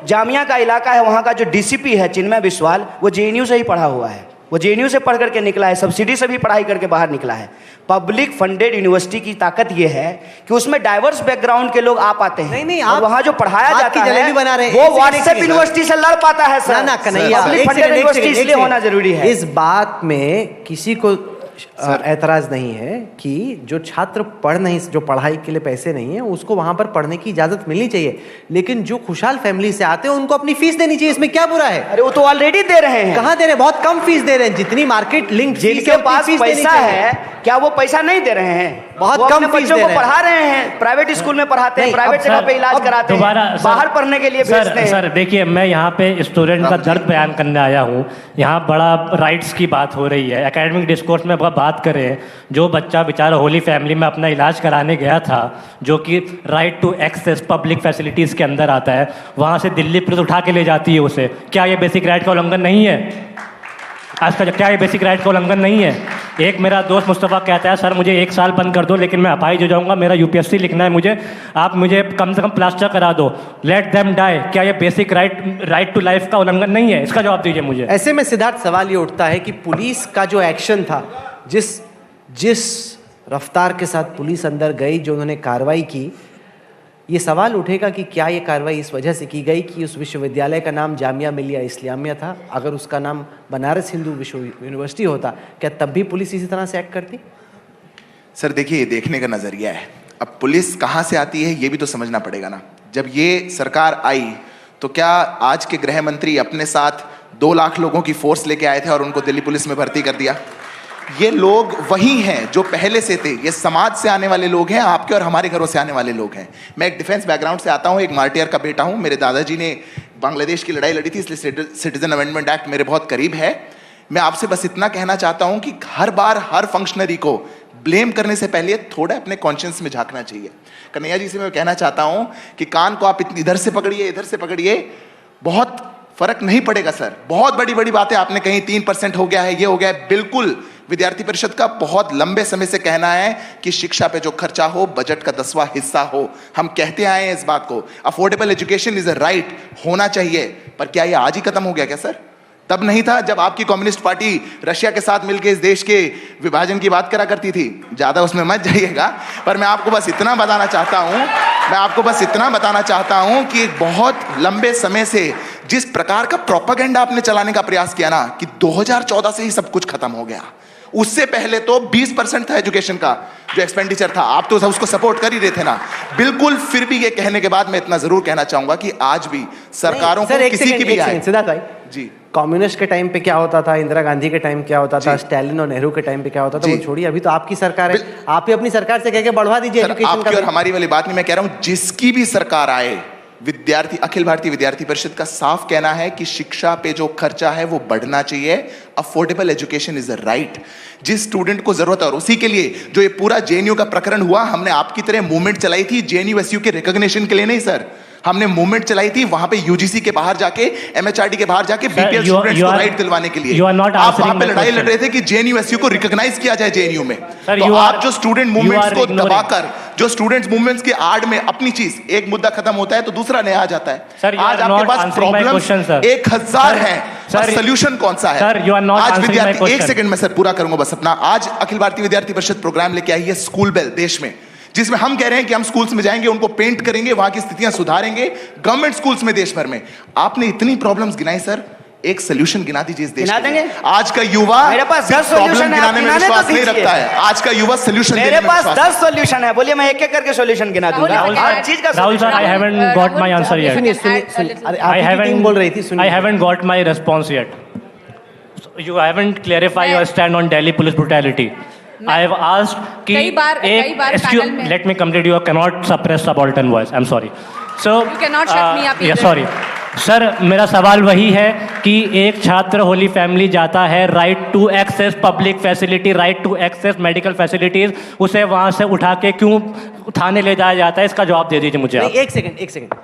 जामिया का इलाका है वहाँ का जो डीसीपी है चिन्मय बिस्वाल, वो जेएनयू से ही पढ़ा हुआ है। वो जेएनयू से पढ़ करके निकला है, सब्सिडी से भी पढ़ाई करके बाहर निकला है। पब्लिक फंडेड यूनिवर्सिटी की ताकत ये है कि उसमें डाइवर्स बैकग्राउंड के लोग आ पाते हैं। नहीं, और आप वहाँ जो पढ़ाया हाथ जाता की जलेबी है बना रहे हैं। वो एक सेकंड, व्हाट्सएप यूनिवर्सिटी से लड़ पाता है सर। ना कन्हैया, पब्लिक फंडेड यूनिवर्सिटी इसलिए होना जरूरी है। इस बात में किसी को ऐतराज नहीं है कि जो छात्र जो पढ़ाई के लिए पैसे नहीं है उसको वहां पर पढ़ने की इजाजत मिलनी चाहिए, लेकिन जो खुशहाल फैमिली से आते हैं उनको अपनी फीस देनी चाहिए। इसमें क्या बुरा है? अरे वो तो ऑलरेडी दे रहे हैं। कहाँ दे रहे हैं? बहुत कम फीस दे रहे हैं, जितनी मार्केट लिंक जिनके पास पैसा है क्या वो पैसा नहीं दे रहे हैं? बहुत वो कम अपने फीस बच्चों दे को रहे हैं। पढ़ा रहे हैं, प्राइवेट स्कूल में पढ़ाते हैं, प्राइवेट जगह पे इलाज कराते हैं, बाहर पढ़ने के लिए भेजते हैं। सर देखिए, मैं यहाँ पे स्टूडेंट का दर्द बयान करने आया हूँ। यहाँ बड़ा राइट्स की बात हो रही है, एकेडमिक डिस्कोर्स में बात करें। जो बच्चा बेचारा होली फैमिली में अपना इलाज कराने गया था, जो कि right to access public facilities के अंदर आता है, वहाँ से दिल्ली पुलिस उठा के ले जाती है उसे। क्या ये बेसिक राइट का उल्लंघन नहीं है? आज का क्या ये बेसिक राइट का उल्लंघन नहीं है? एक मेरा दोस्त मुस्तफ़ा कहता है, सर मुझे 1 साल बंद कर दो, लेकिन मैं अपाहिज हो जाऊंगा, मेरा यूपीएससी लिखना है मुझे, आप मुझे कम से कम प्लास्टर करा दो, लेट देम डाई। क्या ये बेसिक राइट टू लाइफ का उल्लंघन नहीं है? इसका जवाब दीजिए मुझे। ऐसे में सिद्धार्थ सवाल ये उठता है कि पुलिस का जो एक्शन था, जिस रफ्तार के साथ पुलिस अंदर गई, जो उन्होंने कार्रवाई की, ये सवाल उठेगा कि क्या ये कार्रवाई इस वजह से की गई कि उस विश्वविद्यालय का नाम जामिया मिलिया इस्लामिया था? अगर उसका नाम बनारस हिंदू विश्व यूनिवर्सिटी होता, क्या तब भी पुलिस इसी तरह से एक्ट करती? सर देखिए, ये देखने का नजरिया है। अब पुलिस कहाँ से आती है ये भी तो समझना पड़ेगा ना। जब ये सरकार आई तो क्या आज के गृह मंत्री अपने साथ 2 लाख लोगों की फोर्स लेके आए थे और उनको दिल्ली पुलिस में भर्ती कर दिया? ये लोग वही हैं जो पहले से थे। ये समाज से आने वाले लोग हैं, आपके और हमारे घरों से आने वाले लोग हैं। मैं एक डिफेंस बैकग्राउंड से आता हूँ, एक मार्टियर का बेटा हूँ। मेरे दादाजी ने बांग्लादेश की लड़ाई लड़ी थी, इसलिए सिटीजन अमेंडमेंट एक्ट मेरे बहुत करीब है। मैं आपसे बस इतना कहना चाहता हूँ कि हर बार हर फंक्शनरी को ब्लेम करने से पहले थोड़ा अपने कॉन्शियंस में झांकना चाहिए। कन्हैया जी से मैं कहना चाहता हूँ कि कान को आप इधर से पकड़िए, इधर से पकड़िए, बहुत फर्क नहीं पड़ेगा सर। बहुत बड़ी बड़ी बातें आपने कही, 3% हो गया है, ये हो गया है। बिल्कुल, विद्यार्थी परिषद का बहुत लंबे समय से कहना है कि शिक्षा पे जो खर्चा हो बजट का 10वां हिस्सा हो। हम कहते आए हैं इस बात को। Affordable education is a right, होना चाहिए। पर क्या ये आज ही खत्म हो गया क्या सर? तब नहीं था जब आपकी कम्युनिस्ट पार्टी रशिया के साथ मिलकर इस देश के विभाजन की बात करा करती थी। ज्यादा उसमें मत जाइएगा, पर मैं आपको बस इतना बताना चाहता हूं कि एक बहुत लंबे समय से जिस प्रकार का प्रोपेगेंडा आपने चलाने का प्रयास किया ना, कि 2014 से ही सब कुछ खत्म हो गया। उससे पहले तो 20% था एजुकेशन का जो एक्सपेंडिचर था, आप तो उसको सपोर्ट कर ही रहे थे ना। बिल्कुल, फिर भी ये कहने के बाद मैं इतना जरूर कहना चाहूंगा कि आज भी सरकारों को किसी की भी आए। सिद्धार्थ भाई जी, कम्युनिस्ट के टाइम पे क्या होता था, इंदिरा गांधी के टाइम क्या होता था, स्टालिन और नेहरू के टाइम पे क्या होता था, वो छोड़िए। अभी तो आपकी सरकार है, आप ही अपनी सरकार से कह के बढ़वा दीजिए एजुकेशन आपकी का। और हमारी वाली बात नहीं, मैं कह रहा हूं जिसकी भी सरकार आए, अखिल भारतीय विद्यार्थी परिषद का साफ कहना है कि शिक्षा पे जो खर्चा है वो बढ़ना चाहिए। Affordable education is a right, जिस स्टूडेंट को जरूरत है। और उसी के लिए जो ये पूरा जेएनयू का प्रकरण हुआ, हमने आपकी तरह मूवमेंट चलाई थी जेएनयू एसयू के रिकॉग्निशन के लिए नहीं सर, हमने मूवमेंट चलाई थी वहां पे यूजीसी के बाहर जाके, एमएचआरडी के बाहर जाके बीपीएल स्टूडेंट्स को राइट दिलवाने के लिए। आप वहां पे लड़ाई लड़ रहे थे कि जेएनयू एसयू को रिकॉग्नाइज किया जाए जेएनयू में। तो आप जो स्टूडेंट मूवमेंट्स को दबाकर, जो स्टूडेंट्स मूवमेंट्स के आड़ में अपनी चीज, एक मुद्दा खत्म होता है तो दूसरा नया आ जाता है। आज आपके पास प्रॉब्लम 1000 है, सोल्यूशन कौन सा है? आज विद्यार्थी, एक सेकंड में सर पूरा करूंगा बस अपना। आज अखिल भारतीय विद्यार्थी परिषद प्रोग्राम लेके आई है स्कूल बेल देश में, जिसमें हम कह रहे हैं कि हम स्कूल्स में जाएंगे, उनको पेंट करेंगे, वहां की स्थितियां सुधारेंगे, गवर्नमेंट स्कूल्स में देश भर में। आपने इतनी प्रॉब्लम्स गिनाई सर, एक सोल्यूशन गिना दीजिए इस देश के लिए। आज का युवा मेरे पास 10 प्रॉब्लम गिनाने में विश्वास नहीं रखता है। आज का युवा सोल्यूशन मेरे पास 10 सोल्यूशन है, बोलिए मैं एक एक करके सोल्यूशन गिना दूंगा। हर चीज का Rahul sir, I haven't got my answer yet. सुनिए, बोल रही थी, I haven't got my response yet. You haven't clarified your stand on Delhi police brutality. I have asked कि कई बार पैनल में let me complete. You cannot suppress subaltern voice. I'm sorry. So You cannot shut me up yeah, either. sorry. Sir, मेरा सवाल वही है कि एक छात्र होली फैमिली जाता है, right to access public facility, right to access medical facilities, उसे वहां से उठा के क्यों थाने ले जाया जाता है? इसका जवाब दे दीजिए मुझे। एक सेकंड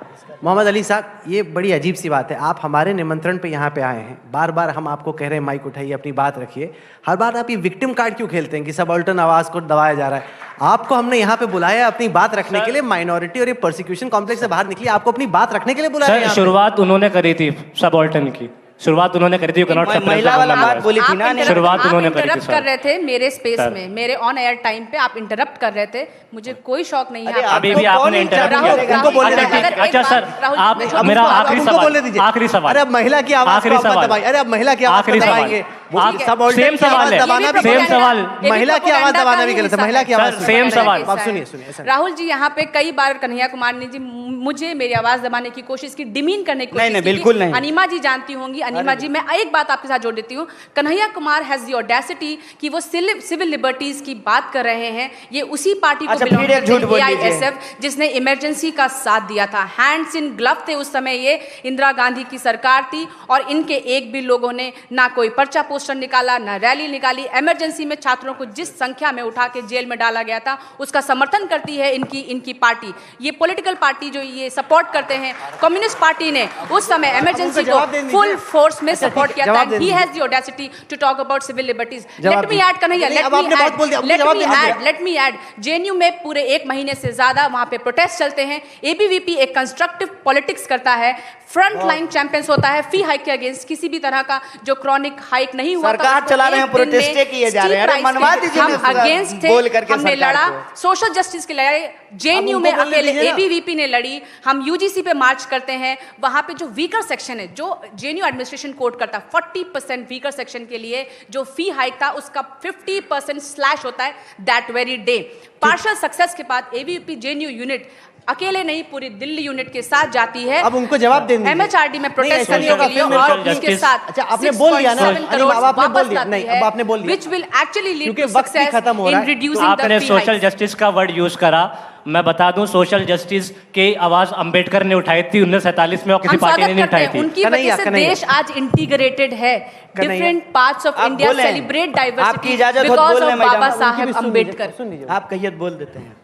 मोहम्मद अली साहब, ये बड़ी अजीब सी बात है। आप हमारे निमंत्रण पे यहाँ पे आए हैं, बार बार हम आपको कह रहे हैं माइक उठाइए, अपनी बात रखिए। हर बार आप ये विक्टिम कार्ड क्यों खेलते हैं कि सबाल्टर्न आवाज को दबाया जा रहा है? आपको हमने यहाँ पे बुलाया अपनी बात रखने के लिए, माइनॉरिटी और ये परसिक्यूशन कॉम्प्लेक्स से बाहर निकलिए, आपको अपनी बात रखने के लिए बुलाया। शुरुआत उन्होंने करी थी सबाल्टर्न की, शुरुआत उन्होंने करी थी, यू कैन नॉट महिला वाला बात बोली थी ना, शुरुआत उन्होंने करी थी इंटरप्ट सर। कर रहे थे मेरे स्पेस सर। में, मेरे ऑन एयर टाइम पे आप इंटरप्ट कर रहे थे, मुझे कोई शौक नहीं है। अरे आप- अभी भी आपने इंटरप्ट राहुल, किया। राहुल, बोलने अगर दीजिए। एक अच्छा बात- सर, राहुल, आप मैं- मेरा अब आखिरी उनको सवाल, बोलने दीजिए। आखिरी सवाल। अरे अब महिला की आवाज आखिरी को आप मत सवाल। दबाइए। अरे अब महिला की आवाज आखिरी को सवाल। दबाएंगे, वो आप- सबऑर्डिनेट सेम की आवाज सवाल है। दबाना भी सेम गलत है। सवाल। महिला की आवाज दबाना भी गलत है, महिला की आवाज सर, सेम सवाल। आप सुनिए सुनिए ऐसा नहीं। राहुल जी यहाँ पे कई बार कन्हैया कुमार ने जी मुझे मेरी आवाज दबाने की कोशिश की, डिमीन करने की कोशिश नहीं, की। बिल्कुल नहीं। अनिमा जी जानती होंगी, अनिमा जी, मैं एक बात आपके साथ जोड़ देती हूँ, Kanhaiya Kumar has the audacity कि वो सिविल लिबर्टीज की बात कर रहे हैं। ये उसी पार्टी को अच्छा, belong फिर एक करते झूठ हैं, बोल दीजिए। AISF, जिसने इमरजेंसी का साथ दिया था। हैंड्स इन ग्लव थे उस समय, ये इंदिरा गांधी की सरकार थी और इनके एक भी लोगों ने ना कोई पर्चा पोस्टर निकाला, ना रैली निकाली। इमरजेंसी में छात्रों को जिस संख्या में उठा के जेल में डाला गया था, उसका समर्थन करती है इनकी पार्टी। ये पॉलिटिकल पार्टी जो ये सपोर्ट करते हैं, कम्युनिस्ट पार्टी ने उस समय इमरजेंसी को जवाब दे दीजिए। फुल फोर्स में अच्छा, सपोर्ट ठीक किया है, था। जवाब दे ही दीजिए। Has the audacity to talk about civil liberties. जवाब लेट मी दीजिए। ऐड कन्हैया, नहीं, लेट अब आपने बहुत बोल दिया, अपने जवाब दीजिए। लेट मी ऐड, जेएनयू में पूरे 1 महीने से ज्यादा वहां पे प्रोटेस्ट चलते हैं। एबीवीपी एक कंस्ट्रक्टिव पॉलिटिक्स करता है, फ्रंट लाइन चैंपियंस होता है फी हाइक के अगेंस्ट। किसी भी तरह का जो क्रॉनिक हाइक नहीं हुआ, सरकार तो चला रहे हैं, एक दिन में प्रोटेस्टे किए जा रहे हैं। अरे steep मनवा price दीजिए हम ना, अगेंस्ट थे, बोल करके हमने सरकार लड़ा को। सोशल जस्टिस के लिए। जेएनयू अब में उनको बोलने अकेले दीजिए ना। एबीवीपी ने लड़ी, हम यूजीसी पे मार्च करते हैं। वहां पे जो वीकर सेक्शन है, जो जेएनयू एडमिनिस्ट्रेशन कोड करता है, 40% वीकर सेक्शन के लिए जो फी हाइक था उसका 50% स्लैश होता है that very day. Partial success के बाद एबीवीपी जेएनयू यूनिट अकेले नहीं, पूरी दिल्ली यूनिट के साथ जाती है। अब उनको जवाब देने दीजिए। एमएचआरडी में नहीं, प्रोटेस्ट ऐसा नहीं करने होगा, के लिए फिर और social उसके justice- साथ अच्छा, आपने बोल दिया ना, 6.7 अनिल, करोड़ अब आपने बोल वापस दिया। लाती नहीं, है, अब आपने बोल दिया। which will actually lead क्योंकि to वक्त भी success खत्म हो रहा in है। reducing the आपने fee सोशल hikes। जस्टिस का वर्ड यूज करा। मैं बता दूं, सोशल जस्टिस की आवाज अंबेडकर ने उठाई थी 1947 में और किसी हम पार्टी ने स्वागत नहीं करते उठाई हैं, थी। उनकी कन्हैया, वजह से कन्हैया। देश आज इंटीग्रेटेड है। कन्हैया। डिफरेंट पार्ट्स ऑफ आप इंडिया बोलें। सेलिब्रेट आपकी डाइवर्सिटी इजाजत हो तो बिकॉज बोलने ऑफ में बाबा जाना। साहेब अम्बेडकर। सुन लीजिए। आप कहिए बोल देते हैं,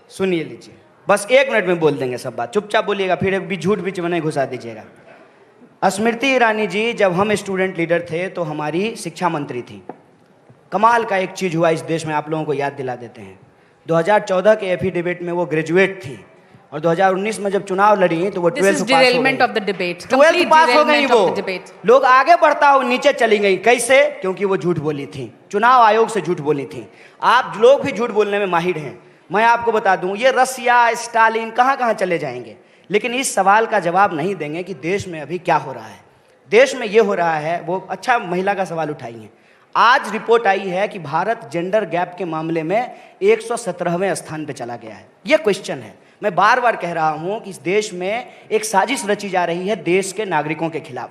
सुनिए लीजिए, बस 1 मिनट में बोल देंगे सब बात, चुपचाप बोलिएगा, फिर एक भी झूठ बीच में नहीं घुसा दीजिएगा। स्मृति ईरानी जी जब हम स्टूडेंट लीडर थे तो हमारी शिक्षा मंत्री थी। कमाल का एक चीज हुआ इस देश में, आप लोगों को याद दिला देते हैं। 2014 के एफिडेविट में वो ग्रेजुएट थी और 2019 में जब चुनाव लड़ी तो वो This 12th is पास हो derailment गई। of the debate. 12th Complete पास हो गई derailment वो, of the debate. लोग आगे बढ़ता हो नीचे चली गई। कैसे? क्योंकि वो झूठ बोली थी, चुनाव आयोग से झूठ बोली थी। आप लोग भी झूठ बोलने में माहिर हैं। मैं आपको बता दूं, ये रसिया, स्टालिन कहां कहां चले जाएंगे, लेकिन इस सवाल का जवाब नहीं देंगे कि देश में अभी क्या हो रहा है। देश में ये हो रहा है, वो अच्छा महिला का सवाल उठाइए। आज रिपोर्ट आई है कि भारत जेंडर गैप के मामले में 117वें स्थान पे चला गया है। ये क्वेश्चन है। मैं बार बार कह रहा हूं कि इस देश में एक साजिश रची जा रही है देश के नागरिकों के खिलाफ।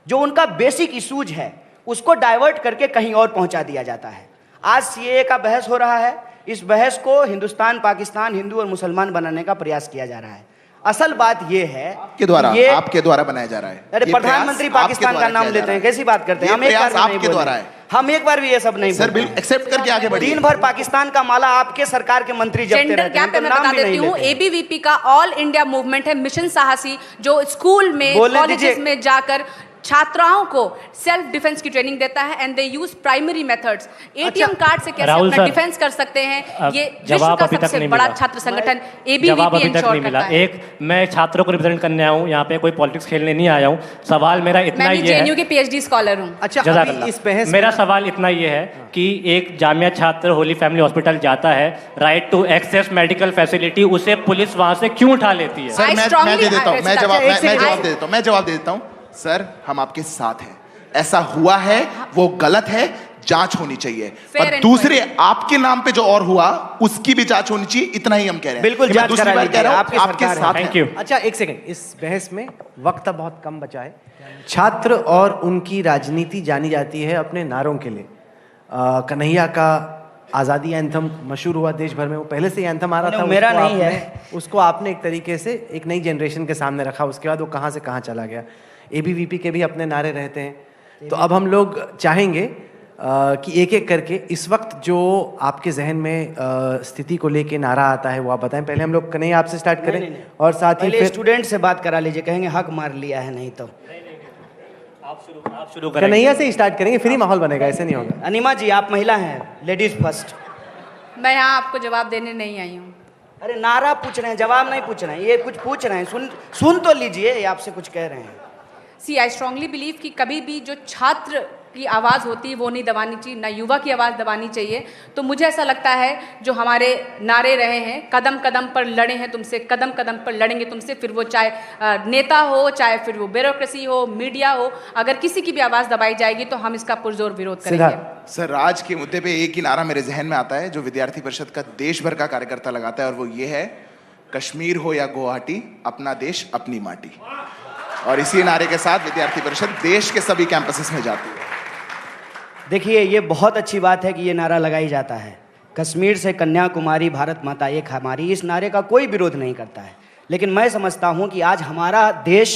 जो उनका बेसिक इशूज है उसको डाइवर्ट करके कहीं और पहुंचा दिया जाता है। आज सीएए का बहस हो रहा है, इस बहस को हिंदुस्तान, पाकिस्तान, हिंदू और मुसलमान बनाने का प्रयास किया जा रहा है। असल बात यह है आपके द्वारा, ये आपके द्वारा बनाया जा रहा है। अरे ये प्रधानमंत्री प्रयास पाकिस्तान आपके का द्वारा नाम किया लेते जा हैं, रहा है। कैसी बात करते हैं? ये हम एक बार प्रयास भी नहीं आपके बोले। द्वारा है। हम एक बार भी ये सब नहीं सर बोलते। बिल्कुल एक्सेप्ट करके आगे बढ़िए। दिन भर पाकिस्तान का माला आपके सरकार के मंत्री जपते जेंडर रहते हैं, गैप पे तो मैं नाम बता भी नहीं देती हूँ, लेते हैं। एबीवीपी का ऑल इंडिया मूवमेंट है मिशन साहसी, जो स्कूल में, बोलने कॉलेजेस दीजिए। में जाकर छात्राओं को सेल्फ डिफेंस की ट्रेनिंग देता है and they use primary methods. ATM card से कैसे राहुल अपना सर, डिफेंस कर सकते हैं, ये विश्व जवाब का अभी तक सबसे नहीं बड़ा मिला। छात्र संगठन जवाब एबीवीपी अभी तक इंश्योर नहीं मिला। करता है। एक, मैं छात्रों को रिप्रेजेंट करने आया हूँ, यहाँ पे कोई पॉलिटिक्स खेलने नहीं आया हूँ। सवाल मेरा इतना मैं भी ही है, जेएनयू की पीएचडी स्कॉलर हूँ। अच्छा, जज़ाकल्लाह। अभी इस बहस में मेरा ना- सवाल इतना ये है कि एक जामिया छात्र होली फैमिली हॉस्पिटल जाता है, right to access medical facility, उसे पुलिस वहां से क्यों उठा लेती है? सर I मैं strongly- दे देता हूँ, मैं अच्छा, जवाब एक मैं second, जवाब दे देता हूँ, मैं जवाब दे देता हूँ। सर हम आपके साथ हैं, ऐसा हुआ है, वो गलत है, जांच होनी चाहिए। Fair पर and दूसरे आपके नाम पे जो और हुआ उसकी भी जांच होनी चाहिए, इतना ही हम कह रहे हैं। बिल्कुल कि मैं जांच दूसरी करा बार लीजिए, कह रहा हूं, आपकी आपके सरकार है। साथ थैंक हैं। यू। अच्छा, एक सेकंड, इस बहस में वक्त बहुत कम बचा है। छात्र और उनकी राजनीति जानी जाती है अपने नारों के लिए। कन्हैया का आज़ादी एंथम मशहूर हुआ देश भर में, वो पहले से ही एंथम आ रहा था। मेरा उसको नहीं आपने- है। उसको आपने एक तरीके से एक नई जनरेशन के सामने रखा, उसके बाद वो कहाँ से कहाँ चला गया। एबीवीपी के भी अपने नारे रहते हैं। तो अब हम लोग चाहेंगे कि एक एक करके इस वक्त जो आपके जहन में स्थिति को लेके नारा आता है वो आप बताएं। पहले हम लोग कन्हैया आपसे स्टार्ट करें नहीं। और साथ ही पहले फिर स्टूडेंट से बात करा लीजिए, कहेंगे हक मार लिया है, नहीं तो आप शुरू करें। कन्हैया से ही स्टार्ट करेंगे, फ्री माहौल बनेगा, ऐसे नहीं होगा। अनिमा जी आप महिला हैं, लेडीज फर्स्ट। मैं यहाँ आपको जवाब देने नहीं आई हूँ। अरे नारा पूछ रहे हैं, जवाब नहीं पूछ रहे हैं, ये कुछ पूछ रहे हैं, सुन तो लीजिए, ये आपसे कुछ कह रहे हैं। सी आई स्ट्रांगली बिलीव कि कभी भी जो छात्र की आवाज़ होती है वो नहीं दबानी चाहिए, ना युवा की आवाज़ दबानी चाहिए। तो मुझे ऐसा लगता है जो हमारे नारे रहे हैं, कदम कदम पर लड़े हैं तुमसे, कदम कदम पर लड़ेंगे तुमसे, फिर वो चाहे नेता हो, चाहे फिर वो ब्यूरोक्रेसी हो, मीडिया हो, अगर किसी की भी आवाज़ दबाई जाएगी तो हम इसका पुरजोर विरोध करेंगे। सर, आज के मुद्दे पे एक ही नारा मेरे जहन में आता है जो विद्यार्थी परिषद का देश भर का कार्यकर्ता लगाता है, और वो ये है, कश्मीर हो या गुवाहाटी, अपना देश अपनी माटी। और इसी नारे के साथ विद्यार्थी परिषद देश के सभी कैंपसेस में जाती है। देखिए, ये बहुत अच्छी बात है कि ये नारा लगाई जाता है, कश्मीर से कन्याकुमारी भारत माता एक हमारी। इस नारे का कोई विरोध नहीं करता है, लेकिन मैं समझता हूँ कि आज हमारा देश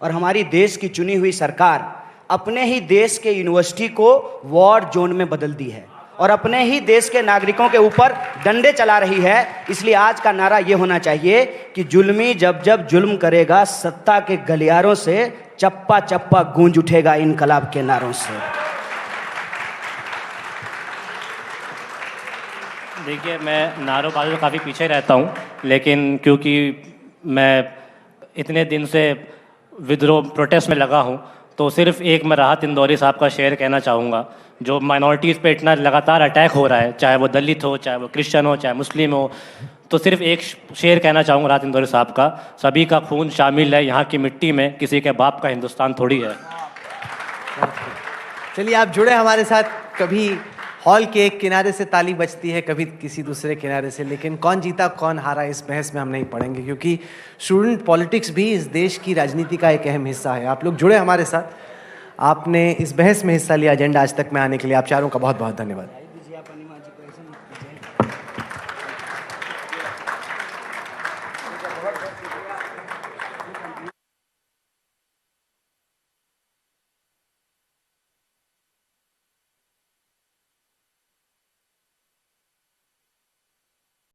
और हमारी देश की चुनी हुई सरकार अपने ही देश के यूनिवर्सिटी को वॉर जोन में बदल दी है और अपने ही देश के नागरिकों के ऊपर डंडे चला रही है। इसलिए आज का नारा ये होना चाहिए कि जुल्मी जब जब जुल्म करेगा, सत्ता के गलियारों से चप्पा चप्पा गूंज उठेगा इनकलाब के नारों से। देखिए, मैं नारोबाजी में काफ़ी पीछे रहता हूँ, लेकिन क्योंकि मैं इतने दिन से विद्रोह प्रोटेस्ट में लगा हूँ, तो सिर्फ एक मैं राहत इंदौरी साहब का शेर कहना चाहूँगा। जो माइनॉरिटीज़ पे इतना लगातार अटैक हो रहा है, चाहे वो दलित हो, चाहे वो क्रिश्चियन हो, चाहे मुस्लिम हो, तो सिर्फ एक शेर कहना चाहूँगा राहत इंदौरी साहब का, सभी का खून शामिल है यहाँ की मिट्टी में, किसी के बाप का हिंदुस्तान थोड़ी है। चलिए, आप जुड़े हमारे साथ। कभी हॉल के एक किनारे से ताली बजती है, कभी किसी दूसरे किनारे से, लेकिन कौन जीता कौन हारा इस बहस में हम नहीं पड़ेंगे, क्योंकि स्टूडेंट पॉलिटिक्स भी इस देश की राजनीति का एक अहम हिस्सा है। आप लोग जुड़े हमारे साथ, आपने इस बहस में हिस्सा लिया। एजेंडा आज तक में आने के लिए आप चारों का बहुत बहुत धन्यवाद।